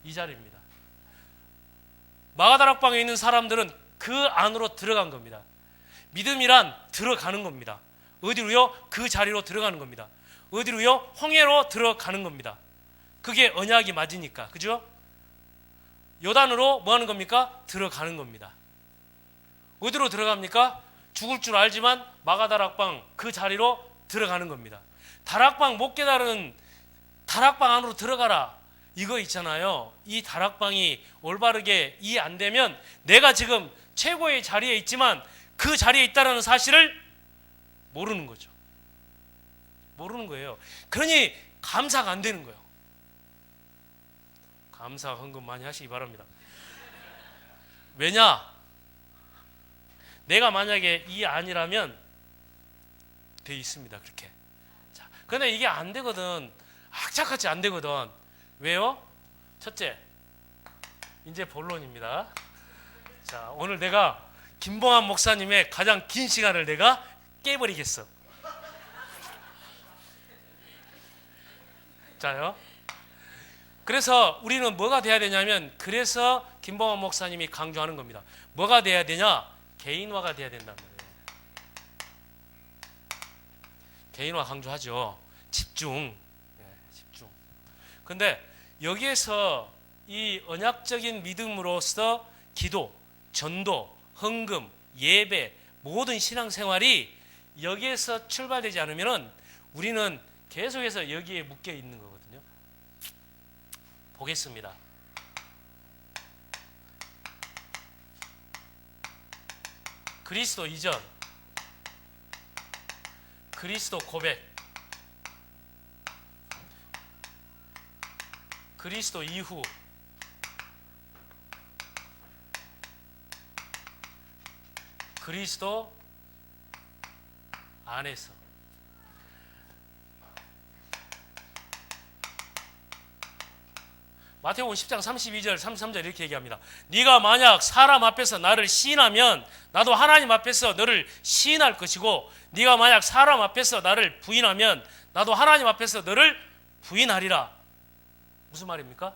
A: 이 자리입니다. 마가다락방에 있는 사람들은 그 안으로 들어간 겁니다. 믿음이란 들어가는 겁니다. 어디로요? 그 자리로 들어가는 겁니다. 어디로요? 홍해로 들어가는 겁니다. 그게 언약이 맞으니까. 그죠? 요단으로 뭐 하는 겁니까? 들어가는 겁니다. 어디로 들어갑니까? 죽을 줄 알지만 마가다락방 그 자리로 들어가는 겁니다. 다락방 못 깨달은 다락방 안으로 들어가라. 이거 있잖아요. 이 다락방이 올바르게 이해 안 되면 내가 지금 최고의 자리에 있지만 그 자리에 있다는 사실을 모르는 거죠. 모르는 거예요. 그러니 감사가 안 되는 거예요. 감사 헌금 많이 하시기 바랍니다. 왜냐? 내가 만약에 이 아니라면 돼 있습니다. 그렇게. 자, 근데 이게 안 되거든. 악착같이 안 되거든. 왜요? 첫째, 이제 본론입니다. 자, 오늘 내가 김봉환 목사님의 가장 긴 시간을 내가 깨버리겠어. 자요. 그래서 우리는 뭐가 돼야 되냐면, 그래서 김봉환 목사님이 강조하는 겁니다. 뭐가 돼야 되냐? 개인화가 돼야 된단 말이에요. 개인화 강조하죠. 집중. 집중. 근데 여기에서 이 언약적인 믿음으로서 기도, 전도, 헌금, 예배, 모든 신앙생활이 여기에서 출발되지 않으면 우리는 계속해서 여기에 묶여 있는 거거든요. 보겠습니다. 그리스도 이전, 그리스도 고백, 그리스도 이후, 그리스도 안에서. 마태복음 10장 32절 33절 이렇게 얘기합니다. 네가 만약 사람 앞에서 나를 시인하면 나도 하나님 앞에서 너를 시인할 것이고, 네가 만약 사람 앞에서 나를 부인하면 나도 하나님 앞에서 너를 부인하리라. 무슨 말입니까?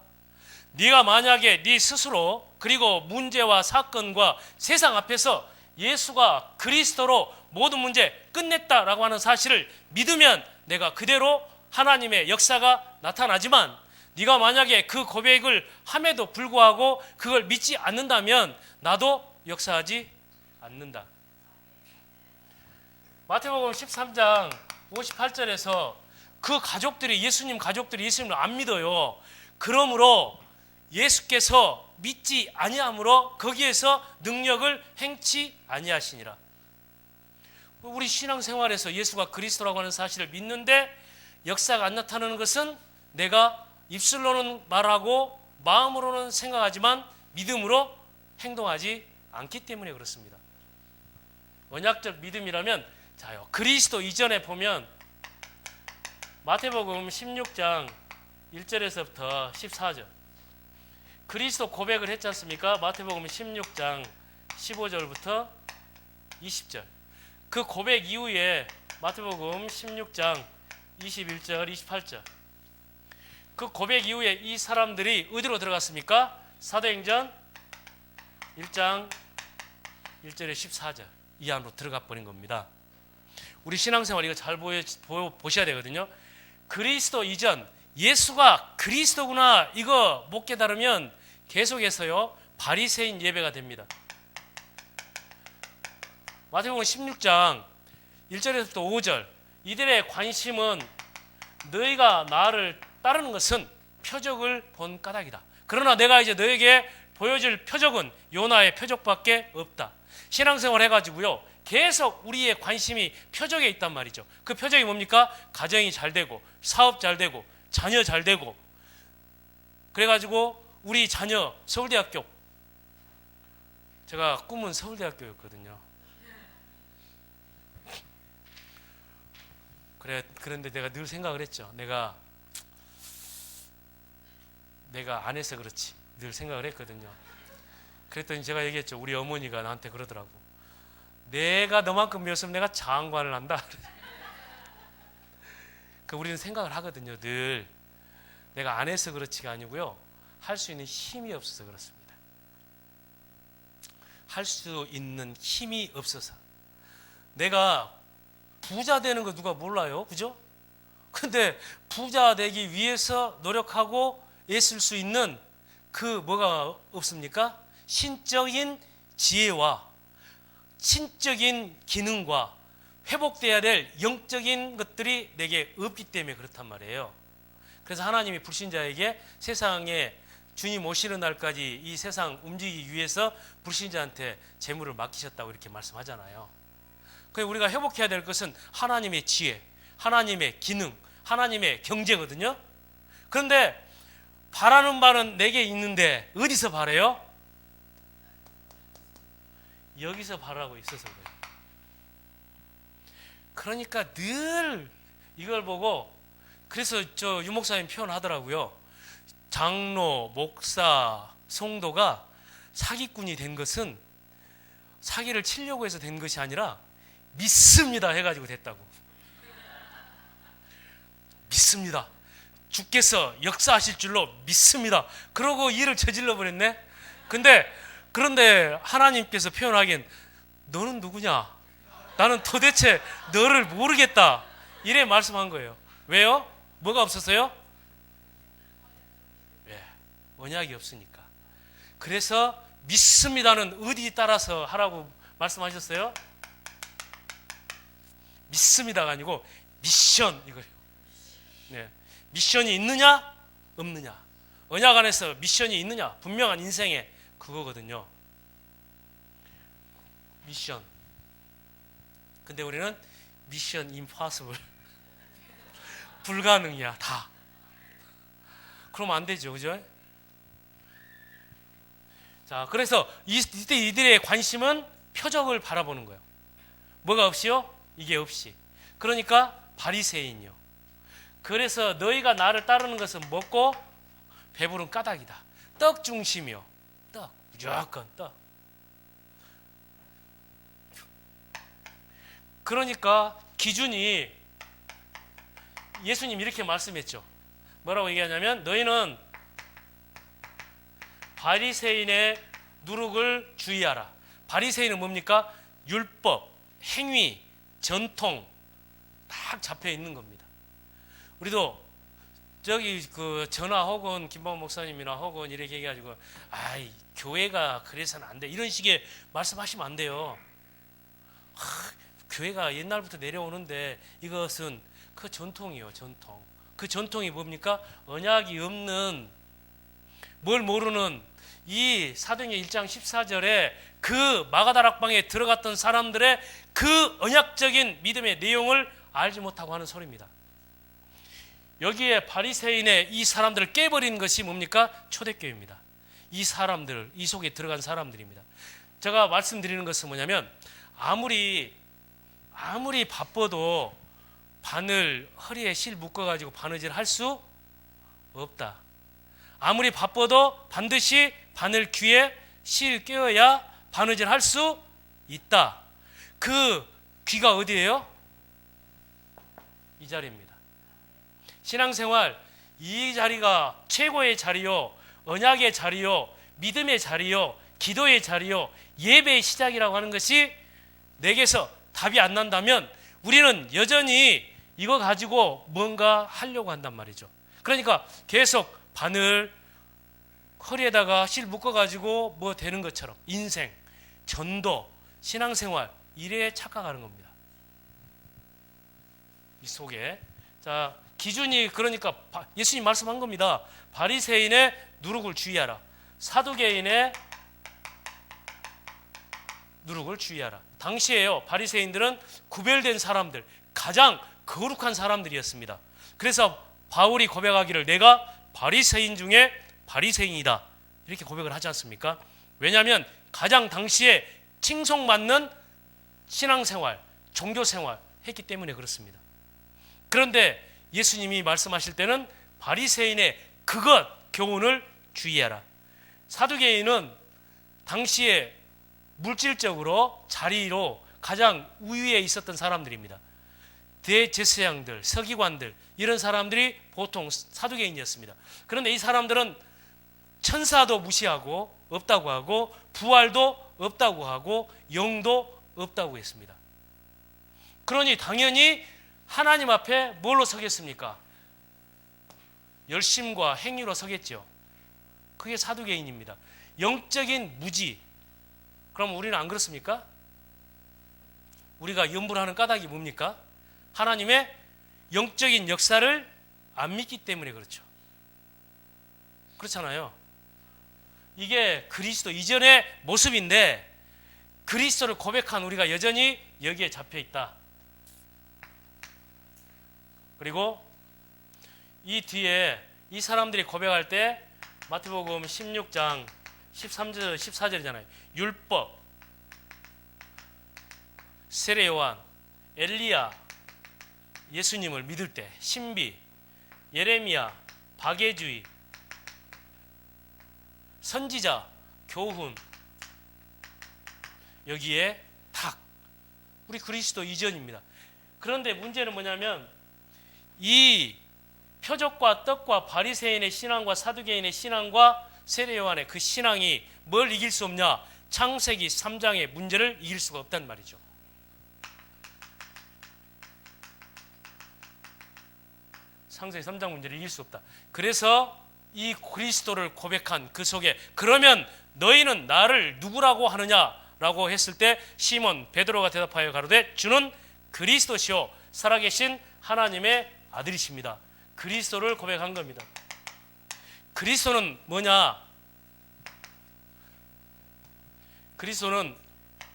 A: 네가 만약에 네 스스로 그리고 문제와 사건과 세상 앞에서 예수가 그리스도로 모든 문제 끝냈다라고 하는 사실을 믿으면 내가 그대로 하나님의 역사가 나타나지만, 네가 만약에 그 고백을 함에도 불구하고 그걸 믿지 않는다면 나도 역사하지 않는다. 마태복음 13장 58절에서 그 가족들이 예수님 가족들이 예수님을 안 믿어요. 그러므로 예수께서 믿지 아니함으로 거기에서 능력을 행치 아니하시니라. 우리 신앙생활에서 예수가 그리스도라고 하는 사실을 믿는데 역사가 안 나타나는 것은 내가 입술로는 말하고 마음으로는 생각하지만 믿음으로 행동하지 않기 때문에 그렇습니다. 언약적 믿음이라면, 자요, 그리스도 이전에 보면 마태복음 16장 1절에서부터 14절 그리스도 고백을 했지 않습니까? 마태복음 16장 15절부터 20절. 그 고백 이후에 마태복음 16장 21절 28절. 그 고백 이후에 이 사람들이 어디로 들어갔습니까? 사도행전 1장 1절에 14절 이 안으로 들어가 버린 겁니다. 우리 신앙생활 이거 잘 보셔야 되거든요. 그리스도 이전, 예수가 그리스도구나 이거 못 깨달으면 계속해서요 바리새인 예배가 됩니다. 마태복음 16장 1절에서부터 5절 이들의 관심은 너희가 나를 따르는 것은 표적을 본 까닭이다. 그러나 내가 이제 너에게 보여줄 표적은 요나의 표적밖에 없다. 신앙생활 해가지고요 계속 우리의 관심이 표적에 있단 말이죠. 그 표적이 뭡니까? 가정이 잘 되고 사업 잘 되고 자녀 잘 되고, 그래가지고 우리 자녀 서울대학교, 제가 꿈은 서울대학교였거든요. 그런데 내가 늘 생각을 했죠. 내가 안 해서 그렇지 늘 생각을 했거든요. 그랬더니 제가 얘기했죠. 우리 어머니가 나한테 그러더라고. 내가 너만큼 배웠으면 내가 장관을 한다. 우리는 생각을 하거든요. 늘 내가 안 해서 그렇지가 아니고요, 할 수 있는 힘이 없어서 그렇습니다. 할 수 있는 힘이 없어서. 내가 부자 되는 거 누가 몰라요, 그죠? 근데 부자 되기 위해서 노력하고 애쓸 수 있는 그 뭐가 없습니까? 신적인 지혜와 신적인 기능과 회복돼야 될 영적인 것들이 내게 없기 때문에 그렇단 말이에요. 그래서 하나님이 불신자에게 세상에 주님 오시는 날까지 이 세상 움직이기 위해서 불신자한테 재물을 맡기셨다고 이렇게 말씀하잖아요. 그래서 우리가 회복해야 될 것은 하나님의 지혜, 하나님의 기능, 하나님의 경제거든요. 그런데 바라는 바는 내게 있는데 어디서 바래요? 여기서 바라고 있어서 그래요. 그러니까 늘 이걸 보고, 그래서 저 유목사님 표현하더라고요. 장로, 목사, 성도가 사기꾼이 된 것은 사기를 치려고 해서 된 것이 아니라 믿습니다 해가지고 됐다고. 믿습니다. 주께서 역사하실 줄로 믿습니다. 그러고 일을 저질러 버렸네. 그런데 하나님께서 표현하기엔 너는 누구냐? 나는 도대체 너를 모르겠다. 이래 말씀한 거예요. 왜요? 뭐가 없어서요? 왜? 언약이 없으니까. 그래서 믿습니다는 어디 따라서 하라고 말씀하셨어요? 믿습니다가 아니고 미션 이거예요. 네. 미션이 있느냐 없느냐. 언약 안에서 미션이 있느냐 분명한 인생에 그거거든요. 미션. 근데 우리는 미션 임파서블 불가능이야 다. 그러면 안 되죠, 그죠? 자, 그래서 이때 이들의 관심은 표적을 바라보는 거예요. 뭐가 없이요? 이게 없이. 그러니까 바리새인이요. 그래서 너희가 나를 따르는 것은 먹고 배부른 까닭이다. 떡 중심이요. 떡, 무조건 떡. 그러니까 기준이 예수님 이렇게 말씀했죠. 뭐라고 얘기하냐면 너희는 바리새인의 누룩을 주의하라. 바리새인은 뭡니까? 율법, 행위, 전통 딱 잡혀 있는 겁니다. 우리도 저기 그 전화 혹은 김범 목사님이나 혹은 이렇게 얘기해가지고 아이 교회가 그래서는 안 돼 이런 식의 말씀하시면 안 돼요. 교회가 옛날부터 내려오는데 이것은 그 전통이요, 전통. 그 전통이 뭡니까? 언약이 없는 뭘 모르는 이 사도행전 1장 14절에 그 마가다락방에 들어갔던 사람들의 그 언약적인 믿음의 내용을 알지 못하고 하는 소리입니다. 여기에 바리새인의 이 사람들을 깨버리는 것이 뭡니까? 초대교회입니다. 이 사람들, 이 속에 들어간 사람들입니다. 제가 말씀드리는 것은 뭐냐면 아무리 바빠도 바늘 허리에 실 묶어가지고 바느질 할 수 없다. 아무리 바빠도 반드시 바늘 귀에 실 껴야 바느질 할 수 있다. 그 귀가 어디예요? 이 자리입니다. 신앙생활 이 자리가 최고의 자리요, 언약의 자리요, 믿음의 자리요, 기도의 자리요, 예배의 시작이라고 하는 것이 내게서 답이 안 난다면 우리는 여전히 이거 가지고 뭔가 하려고 한단 말이죠. 그러니까 계속 바늘 허리에다가 실 묶어가지고 뭐 되는 것처럼 인생, 전도, 신앙생활 이래 착각하는 겁니다. 이 속에 자 기준이 그러니까 예수님 말씀한 겁니다. 바리새인의 누룩을 주의하라. 사두개인의 누룩을 주의하라. 당시에요 바리새인들은 구별된 사람들, 가장 거룩한 사람들이었습니다. 그래서 바울이 고백하기를 내가 바리새인 중에 바리새인이다 이렇게 고백을 하지 않습니까? 왜냐하면 가장 당시에 칭송받는 신앙생활, 종교생활 했기 때문에 그렇습니다. 그런데 예수님이 말씀하실 때는 바리새인의 그것 교훈을 주의하라. 사두개인은 당시에 물질적으로 자리로 가장 우위에 있었던 사람들입니다. 대제사장들, 서기관들 이런 사람들이 보통 사두개인이었습니다. 그런데 이 사람들은 천사도 무시하고 없다고 하고 부활도 없다고 하고 영도 없다고 했습니다. 그러니 당연히 하나님 앞에 뭘로 서겠습니까? 열심과 행위로 서겠죠. 그게 사두개인입니다. 영적인 무지. 그럼 우리는 안 그렇습니까? 우리가 염불하는 까닭이 뭡니까? 하나님의 영적인 역사를 안 믿기 때문에 그렇죠. 그렇잖아요. 이게 그리스도 이전의 모습인데 그리스도를 고백한 우리가 여전히 여기에 잡혀 있다. 그리고 이 뒤에 이 사람들이 고백할 때 마태복음 16장 13절 14절이잖아요. 율법, 세례요한, 엘리야, 예수님을 믿을 때 신비, 예레미야, 박해주의, 선지자, 교훈 여기에 탁 우리 그리스도 이전입니다. 그런데 문제는 뭐냐면 이 표적과 떡과 바리새인의 신앙과 사두개인의 신앙과 세례요한의 그 신앙이 뭘 이길 수 없냐? 창세기 3장의 문제를 이길 수가 없단 말이죠. 창세기 3장 문제를 이길 수 없다. 그래서 이 그리스도를 고백한 그 속에 그러면 너희는 나를 누구라고 하느냐라고 했을 때 시몬 베드로가 대답하여 가로되 주는 그리스도시요 살아계신 하나님의 아들이십니다. 그리스도를 고백한 겁니다. 그리스도는 뭐냐? 그리스도는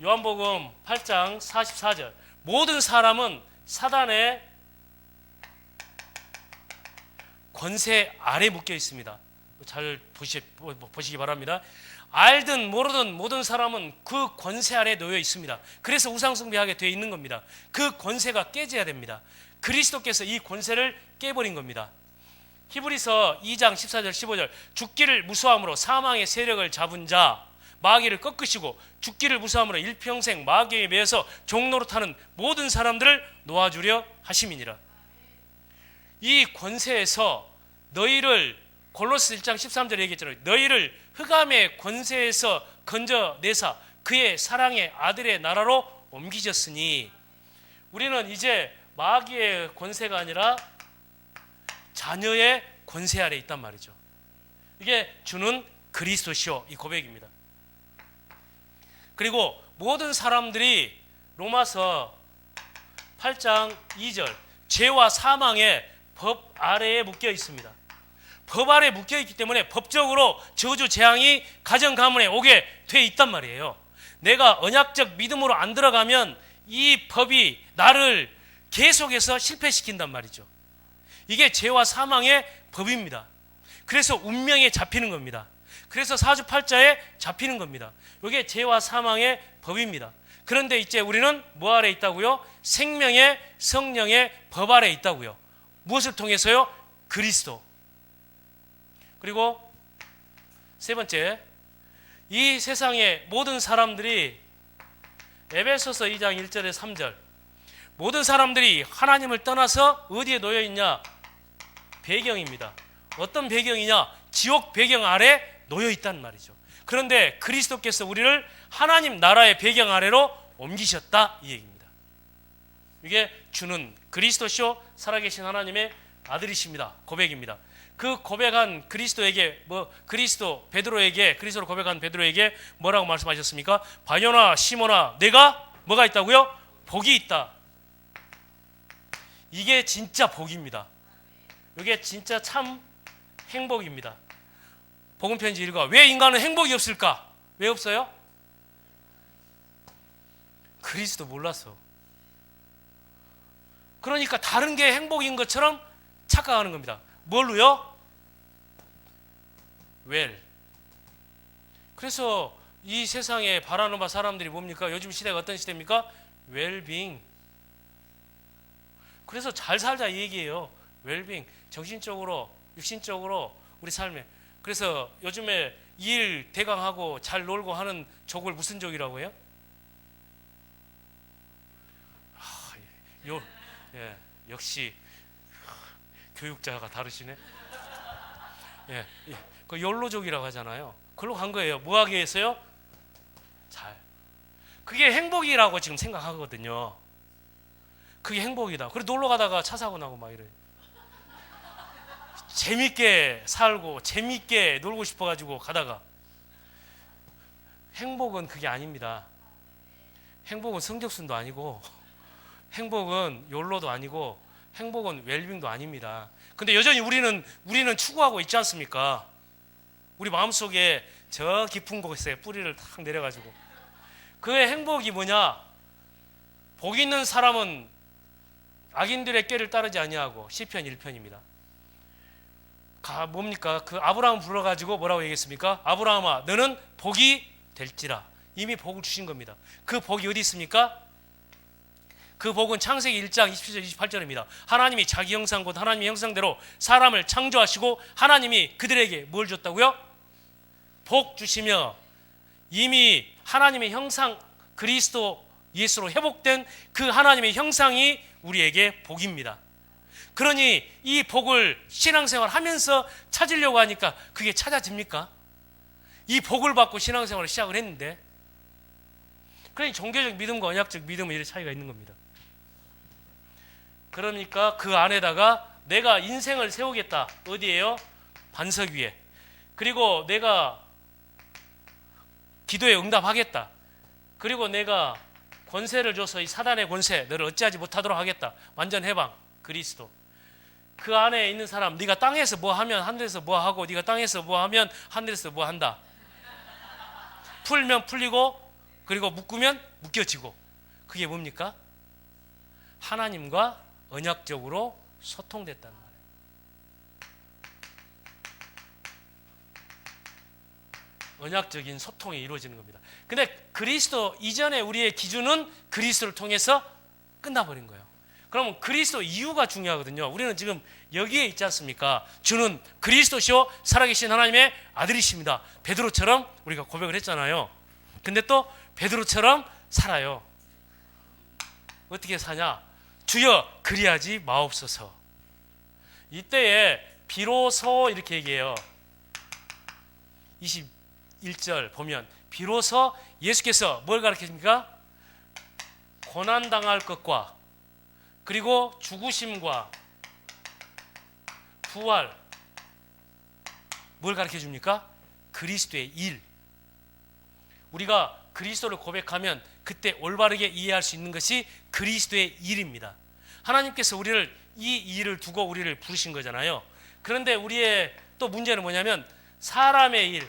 A: 요한복음 8장 44절, 모든 사람은 사단의 권세 아래 묶여 있습니다. 잘 보시기 바랍니다. 알든 모르든 모든 사람은 그 권세 아래 놓여 있습니다. 그래서 우상숭배하게 되어 있는 겁니다. 그 권세가 깨져야 됩니다. 그리스도께서 이 권세를 깨버린 겁니다. 히브리서 2장 14절 15절, 죽기를 무수함으로 사망의 세력을 잡은 자 마귀를 꺾으시고 죽기를 무수함으로 일평생 마귀에 매여서 종노릇하는 모든 사람들을 놓아주려 하심이니라. 이 권세에서 너희를, 골로새 1장 13절에 얘기했잖아요. 너희를 흑암의 권세에서 건져내사 그의 사랑의 아들의 나라로 옮기셨으니, 우리는 이제 마귀의 권세가 아니라 자녀의 권세 아래 있단 말이죠. 이게 주는 그리스도시요, 이 고백입니다. 그리고 모든 사람들이 로마서 8장 2절, 죄와 사망의 법 아래에 묶여 있습니다. 법 아래에 묶여 있기 때문에 법적으로 저주 재앙이 가정 가문에 오게 돼 있단 말이에요. 내가 언약적 믿음으로 안 들어가면 이 법이 나를 계속해서 실패시킨단 말이죠. 이게 죄와 사망의 법입니다. 그래서 운명에 잡히는 겁니다. 그래서 사주팔자에 잡히는 겁니다. 이게 죄와 사망의 법입니다. 그런데 이제 우리는 뭐 아래 있다고요? 생명의 성령의 법 아래 있다고요. 무엇을 통해서요? 그리스도. 그리고 세 번째, 이 세상의 모든 사람들이, 에베소서 2장 1절에 3절, 모든 사람들이 하나님을 떠나서 어디에 놓여 있냐? 배경입니다. 어떤 배경이냐? 지옥 배경 아래 놓여 있단 말이죠. 그런데 그리스도께서 우리를 하나님 나라의 배경 아래로 옮기셨다, 이 얘기입니다. 이게 주는 그리스도시요 살아계신 하나님의 아들이십니다. 고백입니다. 그 고백한 그리스도에게 그리스도로 고백한 베드로에게 뭐라고 말씀하셨습니까? 바요나 시몬아, 내가 뭐가 있다고요? 복이 있다. 이게 진짜 복입니다. 이게 진짜 참 행복입니다. 복음편지 읽어. 왜 인간은 행복이 없을까? 왜 없어요? 그리스도 몰라서. 그러니까 다른 게 행복인 것처럼 착각하는 겁니다. 뭘로요? 그래서 이 세상에 바라는 바 사람들이 뭡니까? 요즘 시대가 어떤 시대입니까? 웰빙. 그래서 잘 살자 이 얘기예요. 웰빙. 정신적으로, 육신적으로 우리 삶에. 그래서 요즘에 일 대강하고 잘 놀고 하는 족을 무슨 족이라고 해요? 역시 교육자가 다르시네. 그 욜로족이라고 하잖아요. 그걸로 간 거예요. 뭐 하기 위해서요? 잘. 그게 행복이라고 지금 생각하거든요. 그게 행복이다. 그래 놀러 가다가 차 사고 나고 막 이래. 재밌게 살고 재밌게 놀고 싶어가지고 가다가. 행복은 그게 아닙니다. 행복은 성적순도 아니고, 행복은 욜로도 아니고, 행복은 웰빙도 아닙니다. 근데 여전히 우리는 추구하고 있지 않습니까? 우리 마음속에 저 깊은 곳에 뿌리를 탁 내려가지고. 그의 행복이 뭐냐? 복 있는 사람은 악인들의 꾀를 따르지 아니하고, 시편 1편입니다. 뭡니까? 그 아브라함 불러가지고 뭐라고 얘기했습니까? 아브라함아, 너는 복이 될지라. 이미 복을 주신 겁니다. 그 복이 어디 있습니까? 그 복은 창세기 1장 27절 28절입니다. 하나님이 자기 형상 곧 하나님의 형상대로 사람을 창조하시고 하나님이 그들에게 뭘 줬다고요? 복 주시며, 이미 하나님의 형상 그리스도 예수로 회복된 그 하나님의 형상이 우리에게 복입니다. 그러니 이 복을 신앙생활 하면서 찾으려고 하니까 그게 찾아집니까? 이 복을 받고 신앙생활을 시작을 했는데. 그러니 종교적 믿음과 언약적 믿음은 이런 차이가 있는 겁니다. 그러니까 그 안에다가 내가 인생을 세우겠다. 어디에요? 반석 위에. 그리고 내가 기도에 응답하겠다. 그리고 내가 권세를 줘서 이 사단의 권세 너를 어찌하지 못하도록 하겠다. 완전 해방. 그리스도. 그 안에 있는 사람, 네가 땅에서 뭐 하면 하늘에서 뭐 하고, 네가 땅에서 뭐 하면 하늘에서 뭐 한다. 풀면 풀리고, 그리고 묶으면 묶여지고. 그게 뭡니까? 하나님과 언약적으로 소통됐다는 말이에요. 언약적인 소통이 이루어지는 겁니다. 근데 그리스도 이전에 우리의 기준은 그리스도를 통해서 끝나버린 거예요. 그러면 그리스도 이유가 중요하거든요. 우리는 지금 여기에 있지 않습니까? 주는 그리스도시요 살아계신 하나님의 아들이십니다. 베드로처럼 우리가 고백을 했잖아요. 근데 또 베드로처럼 살아요. 어떻게 사냐? 주여 그리하지 마옵소서. 이때에 비로소 이렇게 얘기해요. 21절 보면 비로소 예수께서 뭘 가르치십니까? 고난당할 것과 그리고 죽으심과 부활, 뭘 가르쳐 줍니까? 그리스도의 일. 우리가 그리스도를 고백하면 그때 올바르게 이해할 수 있는 것이 그리스도의 일입니다. 하나님께서 우리를 이 일을 두고 우리를 부르신 거잖아요. 그런데 우리의 또 문제는 뭐냐면 사람의 일.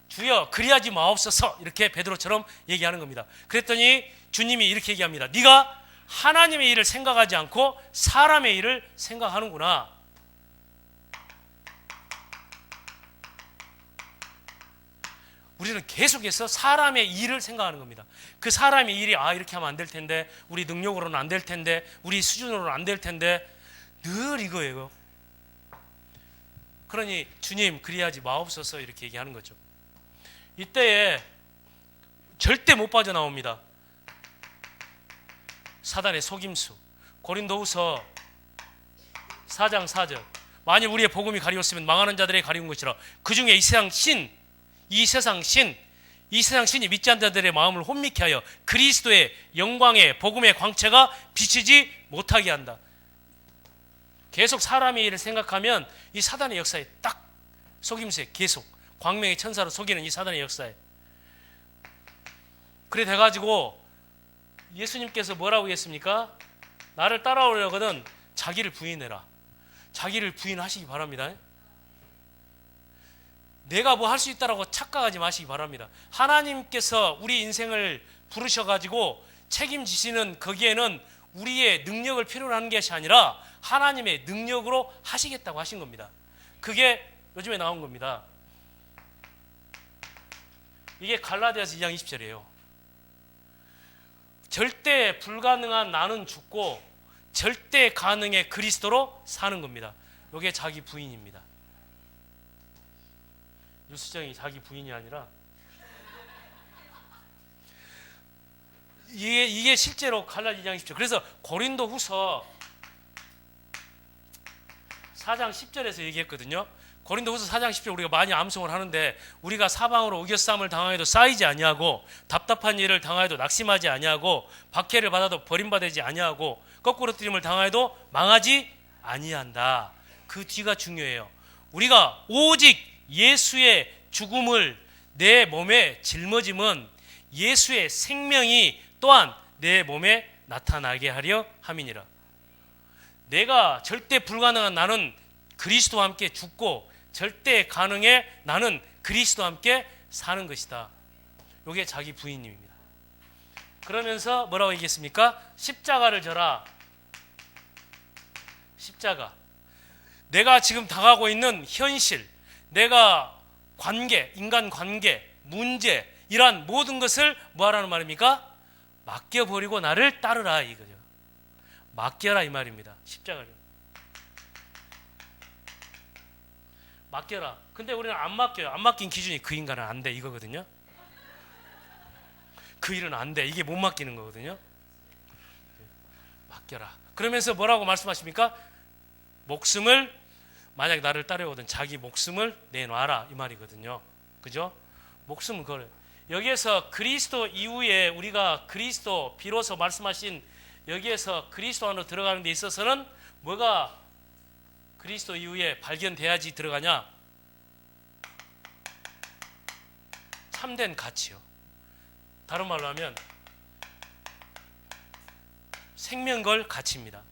A: 주여 그리하지 마옵소서, 이렇게 베드로처럼 얘기하는 겁니다. 그랬더니 주님이 이렇게 얘기합니다. 네가 하나님의 일을 생각하지 않고 사람의 일을 생각하는구나. 우리는 계속해서 사람의 일을 생각하는 겁니다. 그 사람의 일이 이렇게 하면 안 될 텐데, 우리 능력으로는 안 될 텐데, 우리 수준으로는 안 될 텐데, 늘 이거예요. 그러니 주님 그리하지 마옵소서 이렇게 얘기하는 거죠. 이때에 절대 못 빠져나옵니다. 사단의 속임수. 고린도후서 4장 4절. 만일 우리의 복음이 가리웠으면 망하는 자들의 가리운 것이라. 그 중에 이 세상 신이 믿지 않는 자들의 마음을 혼미케 하여 그리스도의 영광의 복음의 광채가 비치지 못하게 한다. 계속 사람의 일을 생각하면 이 사단의 역사에 딱 속임수에 계속 광명의 천사로 속이는 이 사단의 역사에. 그래 돼가지고 예수님께서 뭐라고 했습니까? 나를 따라오려거든 자기를 부인해라. 자기를 부인하시기 바랍니다. 내가 뭐 할 수 있다라고 착각하지 마시기 바랍니다. 하나님께서 우리 인생을 부르셔가지고 책임지시는 거기에는 우리의 능력을 필요로 하는 것이 아니라 하나님의 능력으로 하시겠다고 하신 겁니다. 그게 요즘에 나온 겁니다. 이게 갈라디아서 2장 20절이에요. 절대 불가능한 나는 죽고 절대 가능의 그리스도로 사는 겁니다. 이게 자기 부인입니다. 유수정이 자기 부인이 아니라 이게 실제로 갈라디아 2장 10절. 그래서 고린도후서 4장 10절에서 얘기했거든요. 고린도후서 4장 10절 우리가 많이 암송을 하는데, 우리가 사방으로 우겨싸움을 당하여도 쌓이지 아니하고 답답한 일을 당하여도 낙심하지 아니하고 박해를 받아도 버림받지 아니하고 거꾸로 뜨림을 당하여도 망하지 아니한다. 그 뒤가 중요해요. 우리가 오직 예수의 죽음을 내 몸에 짊어짐은 예수의 생명이 또한 내 몸에 나타나게 하려 함이니라. 내가 절대 불가능한 나는 그리스도와 함께 죽고 절대 가능해 나는 그리스도와 함께 사는 것이다. 이게 자기 부인님입니다. 그러면서 뭐라고 얘기했습니까? 십자가를 져라. 십자가. 내가 지금 당하고 있는 현실, 내가 관계, 인간 관계, 문제, 이러한 모든 것을 뭐하라는 말입니까? 맡겨버리고 나를 따르라 이거죠. 맡겨라 이 말입니다. 십자가를 맡겨라. 근데 우리는 안 맡겨요. 안 맡긴 기준이 그 인간은 안 돼 이거거든요. 그 일은 안 돼. 이게 못 맡기는 거거든요. 맡겨라. 그러면서 뭐라고 말씀하십니까? 목숨을, 만약 나를 따라오든 자기 목숨을 내놔라 이 말이거든요. 그죠? 목숨은 그래. 여기에서 그리스도 이후에 우리가 그리스도 비로소 말씀하신 여기에서 그리스도 안으로 들어가는 데 있어서는 뭐가 그리스도 이후에 발견돼야지 들어가냐? 참된 가치요. 다른 말로 하면 생명걸 가치입니다.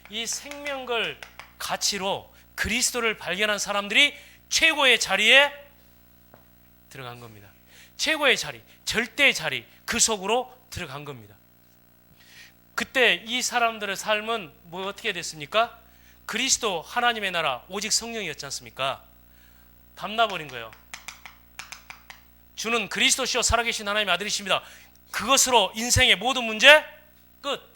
A: 이 생명걸 가치로 그리스도를 발견한 사람들이 최고의 자리에 들어간 겁니다. 최고의 자리, 절대의 자리, 그 속으로 들어간 겁니다. 그때 이 사람들의 삶은 뭐 어떻게 됐습니까? 그리스도 하나님의 나라 오직 성령이었지 않습니까? 담나버린 거예요. 주는 그리스도시요 살아계신 하나님의 아들이십니다. 그것으로 인생의 모든 문제 끝.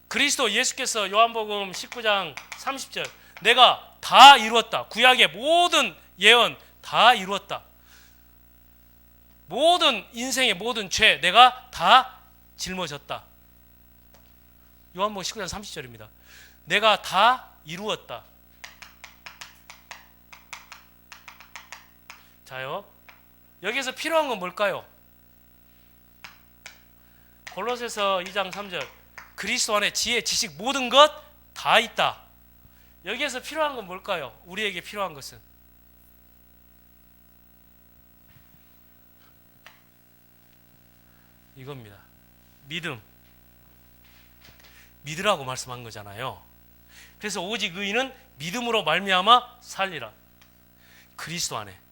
A: 그리스도 예수께서 요한복음 19장 30절 내가 다 이루었다. 구약의 모든 예언 다 이루었다. 모든 인생의 모든 죄 내가 다 짊어졌다. 요한복음 19장 30절입니다. 내가 다 이루었다. 자요. 여기서 필요한 건 뭘까요? 골로새서 2장 3절 그리스도 안에 지혜, 지식 모든 것 다 있다. 여기에서 필요한 건 뭘까요? 우리에게 필요한 것은 이겁니다. 믿음. 믿으라고 말씀한 거잖아요. 그래서 오직 의인은 믿음으로 말미암아 살리라. 그리스도 안에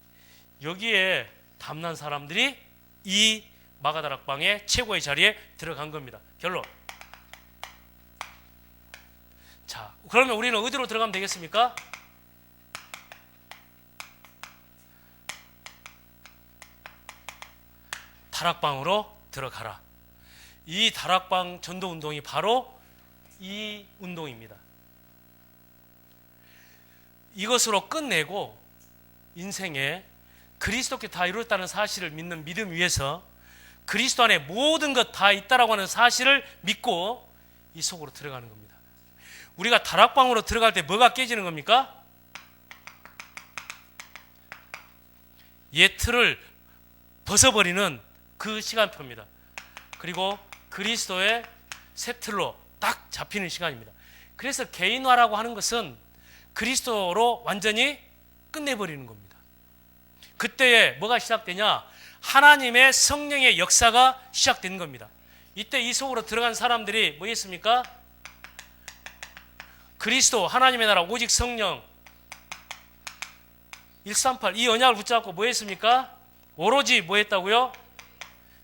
A: 여기에 담난 사람들이 이 마가다락방의 최고의 자리에 들어간 겁니다. 결론. 자, 그러면 우리는 어디로 들어가면 되겠습니까? 다락방으로 들어가라. 이 다락방 전도 운동이 바로 이 운동입니다. 이것으로 끝내고 인생에 그리스도께 다 이루었다는 사실을 믿는 믿음 위에서 그리스도 안에 모든 것 다 있다라고 하는 사실을 믿고 이 속으로 들어가는 겁니다. 우리가 다락방으로 들어갈 때 뭐가 깨지는 겁니까? 옛 틀을 벗어버리는 그 시간표입니다. 그리고 그리스도의 새 틀로 딱 잡히는 시간입니다. 그래서 개인화라고 하는 것은 그리스도로 완전히 끝내버리는 겁니다. 그때에 뭐가 시작되냐? 하나님의 성령의 역사가 시작된 겁니다. 이때 이 속으로 들어간 사람들이 뭐 했습니까? 그리스도 하나님의 나라 오직 성령 138 이 언약을 붙잡고 뭐 했습니까? 오로지 뭐 했다고요?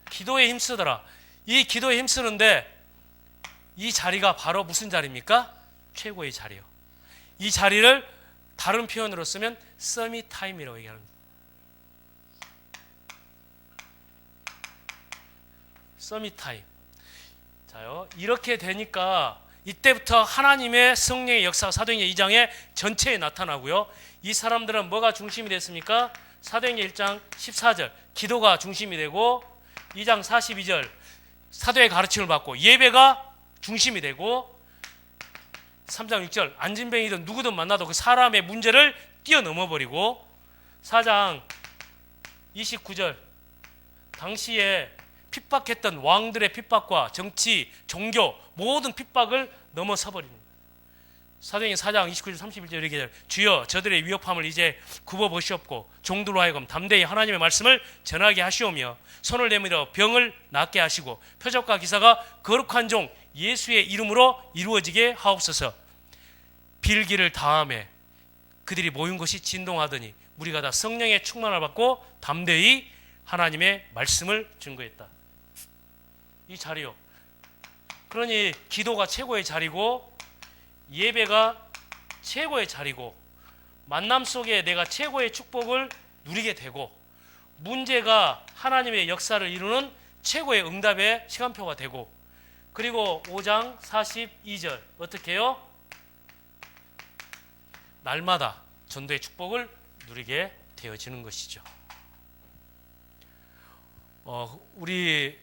A: 기도에 힘쓰더라. 이 기도에 힘쓰는데 이 자리가 바로 무슨 자리입니까? 최고의 자리요. 이 자리를 다른 표현으로 쓰면 서밋 타임이라고 얘기합니다. 서밋 타임. 자요. 이렇게 되니까 이때부터 하나님의 성령의 역사가 사도행전 2장에 전체에 나타나고요. 이 사람들은 뭐가 중심이 됐습니까? 사도행전 1장 14절 기도가 중심이 되고 2장 42절 사도의 가르침을 받고 예배가 중심이 되고 3장 6절 안진뱅이든 누구든 만나도 그 사람의 문제를 뛰어넘어 버리고 4장 29절 당시에 핍박했던 왕들의 핍박과 정치, 종교 모든 핍박을 넘어서 버립니다. 사도행전 4장 29절 31절 이렇게 주여 저들의 위협함을 이제 굽어보시옵고 종들로 하여금 담대히 하나님의 말씀을 전하게 하시오며 손을 내밀어 병을 낫게 하시고 표적과 기사가 거룩한 종 예수의 이름으로 이루어지게 하옵소서. 빌기를 다함에 그들이 모인 곳이 진동하더니 우리가 다 성령의 충만을 받고 담대히 하나님의 말씀을 증거했다. 이 자리요. 그러니 기도가 최고의 자리고 예배가 최고의 자리고 만남 속에 내가 최고의 축복을 누리게 되고 문제가 하나님의 역사를 이루는 최고의 응답의 시간표가 되고 그리고 5장 42절 어떻게 해요? 날마다 전도의 축복을 누리게 되어지는 것이죠. 우리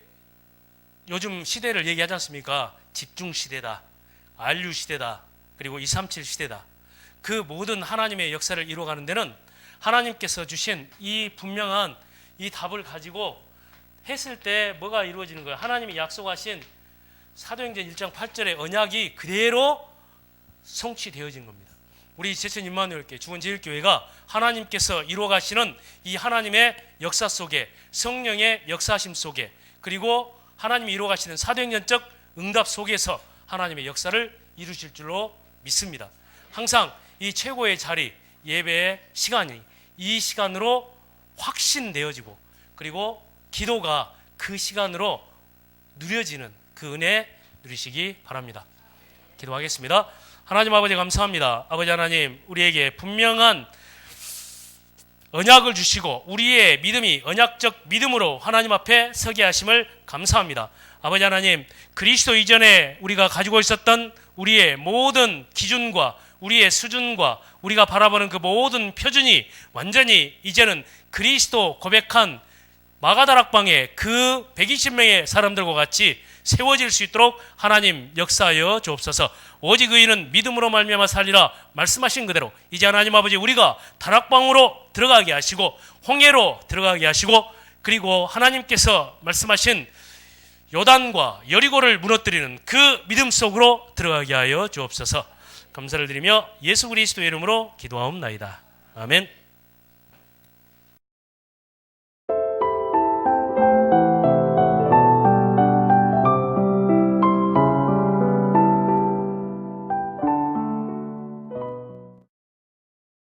A: 요즘 시대를 얘기하지 않습니까? 집중 시대다, 안류 시대다, 그리고 237 시대다. 그 모든 하나님의 역사를 이루어가는 데는 하나님께서 주신 이 분명한 이 답을 가지고 했을 때 뭐가 이루어지는 거예요? 하나님이 약속하신 사도행전 1장 8절의 언약이 그대로 성취되어진 겁니다. 우리 제천 임마누엘교회 주원제일교회가 하나님께서 이루어 가시는 이 하나님의 역사 속에, 성령의 역사하심 속에, 그리고 하나님이 이루어 가시는 사도행전적 응답 속에서 하나님의 역사를 이루실 줄로 믿습니다. 항상 이 최고의 자리, 예배의 시간이 이 시간으로 확신되어지고, 그리고 기도가 그 시간으로 누려지는 그 은혜 누리시기 바랍니다. 기도하겠습니다. 하나님 아버지 감사합니다. 아버지 하나님, 우리에게 분명한 언약을 주시고 우리의 믿음이 언약적 믿음으로 하나님 앞에 서게 하심을 감사합니다. 아버지 하나님, 그리스도 이전에 우리가 가지고 있었던 우리의 모든 기준과 우리의 수준과 우리가 바라보는 그 모든 표준이 완전히 이제는 그리스도 고백한 마가다락방의 그 120명의 사람들과 같이 세워질 수 있도록 하나님 역사하여 주옵소서. 오직 의인은 믿음으로 말미암아 살리라 말씀하신 그대로 이제 하나님 아버지, 우리가 다락방으로 들어가게 하시고 홍해로 들어가게 하시고, 그리고 하나님께서 말씀하신 요단과 여리고를 무너뜨리는 그 믿음 속으로 들어가게 하여 주옵소서. 감사를 드리며 예수 그리스도의 이름으로 기도하옵나이다. 아멘.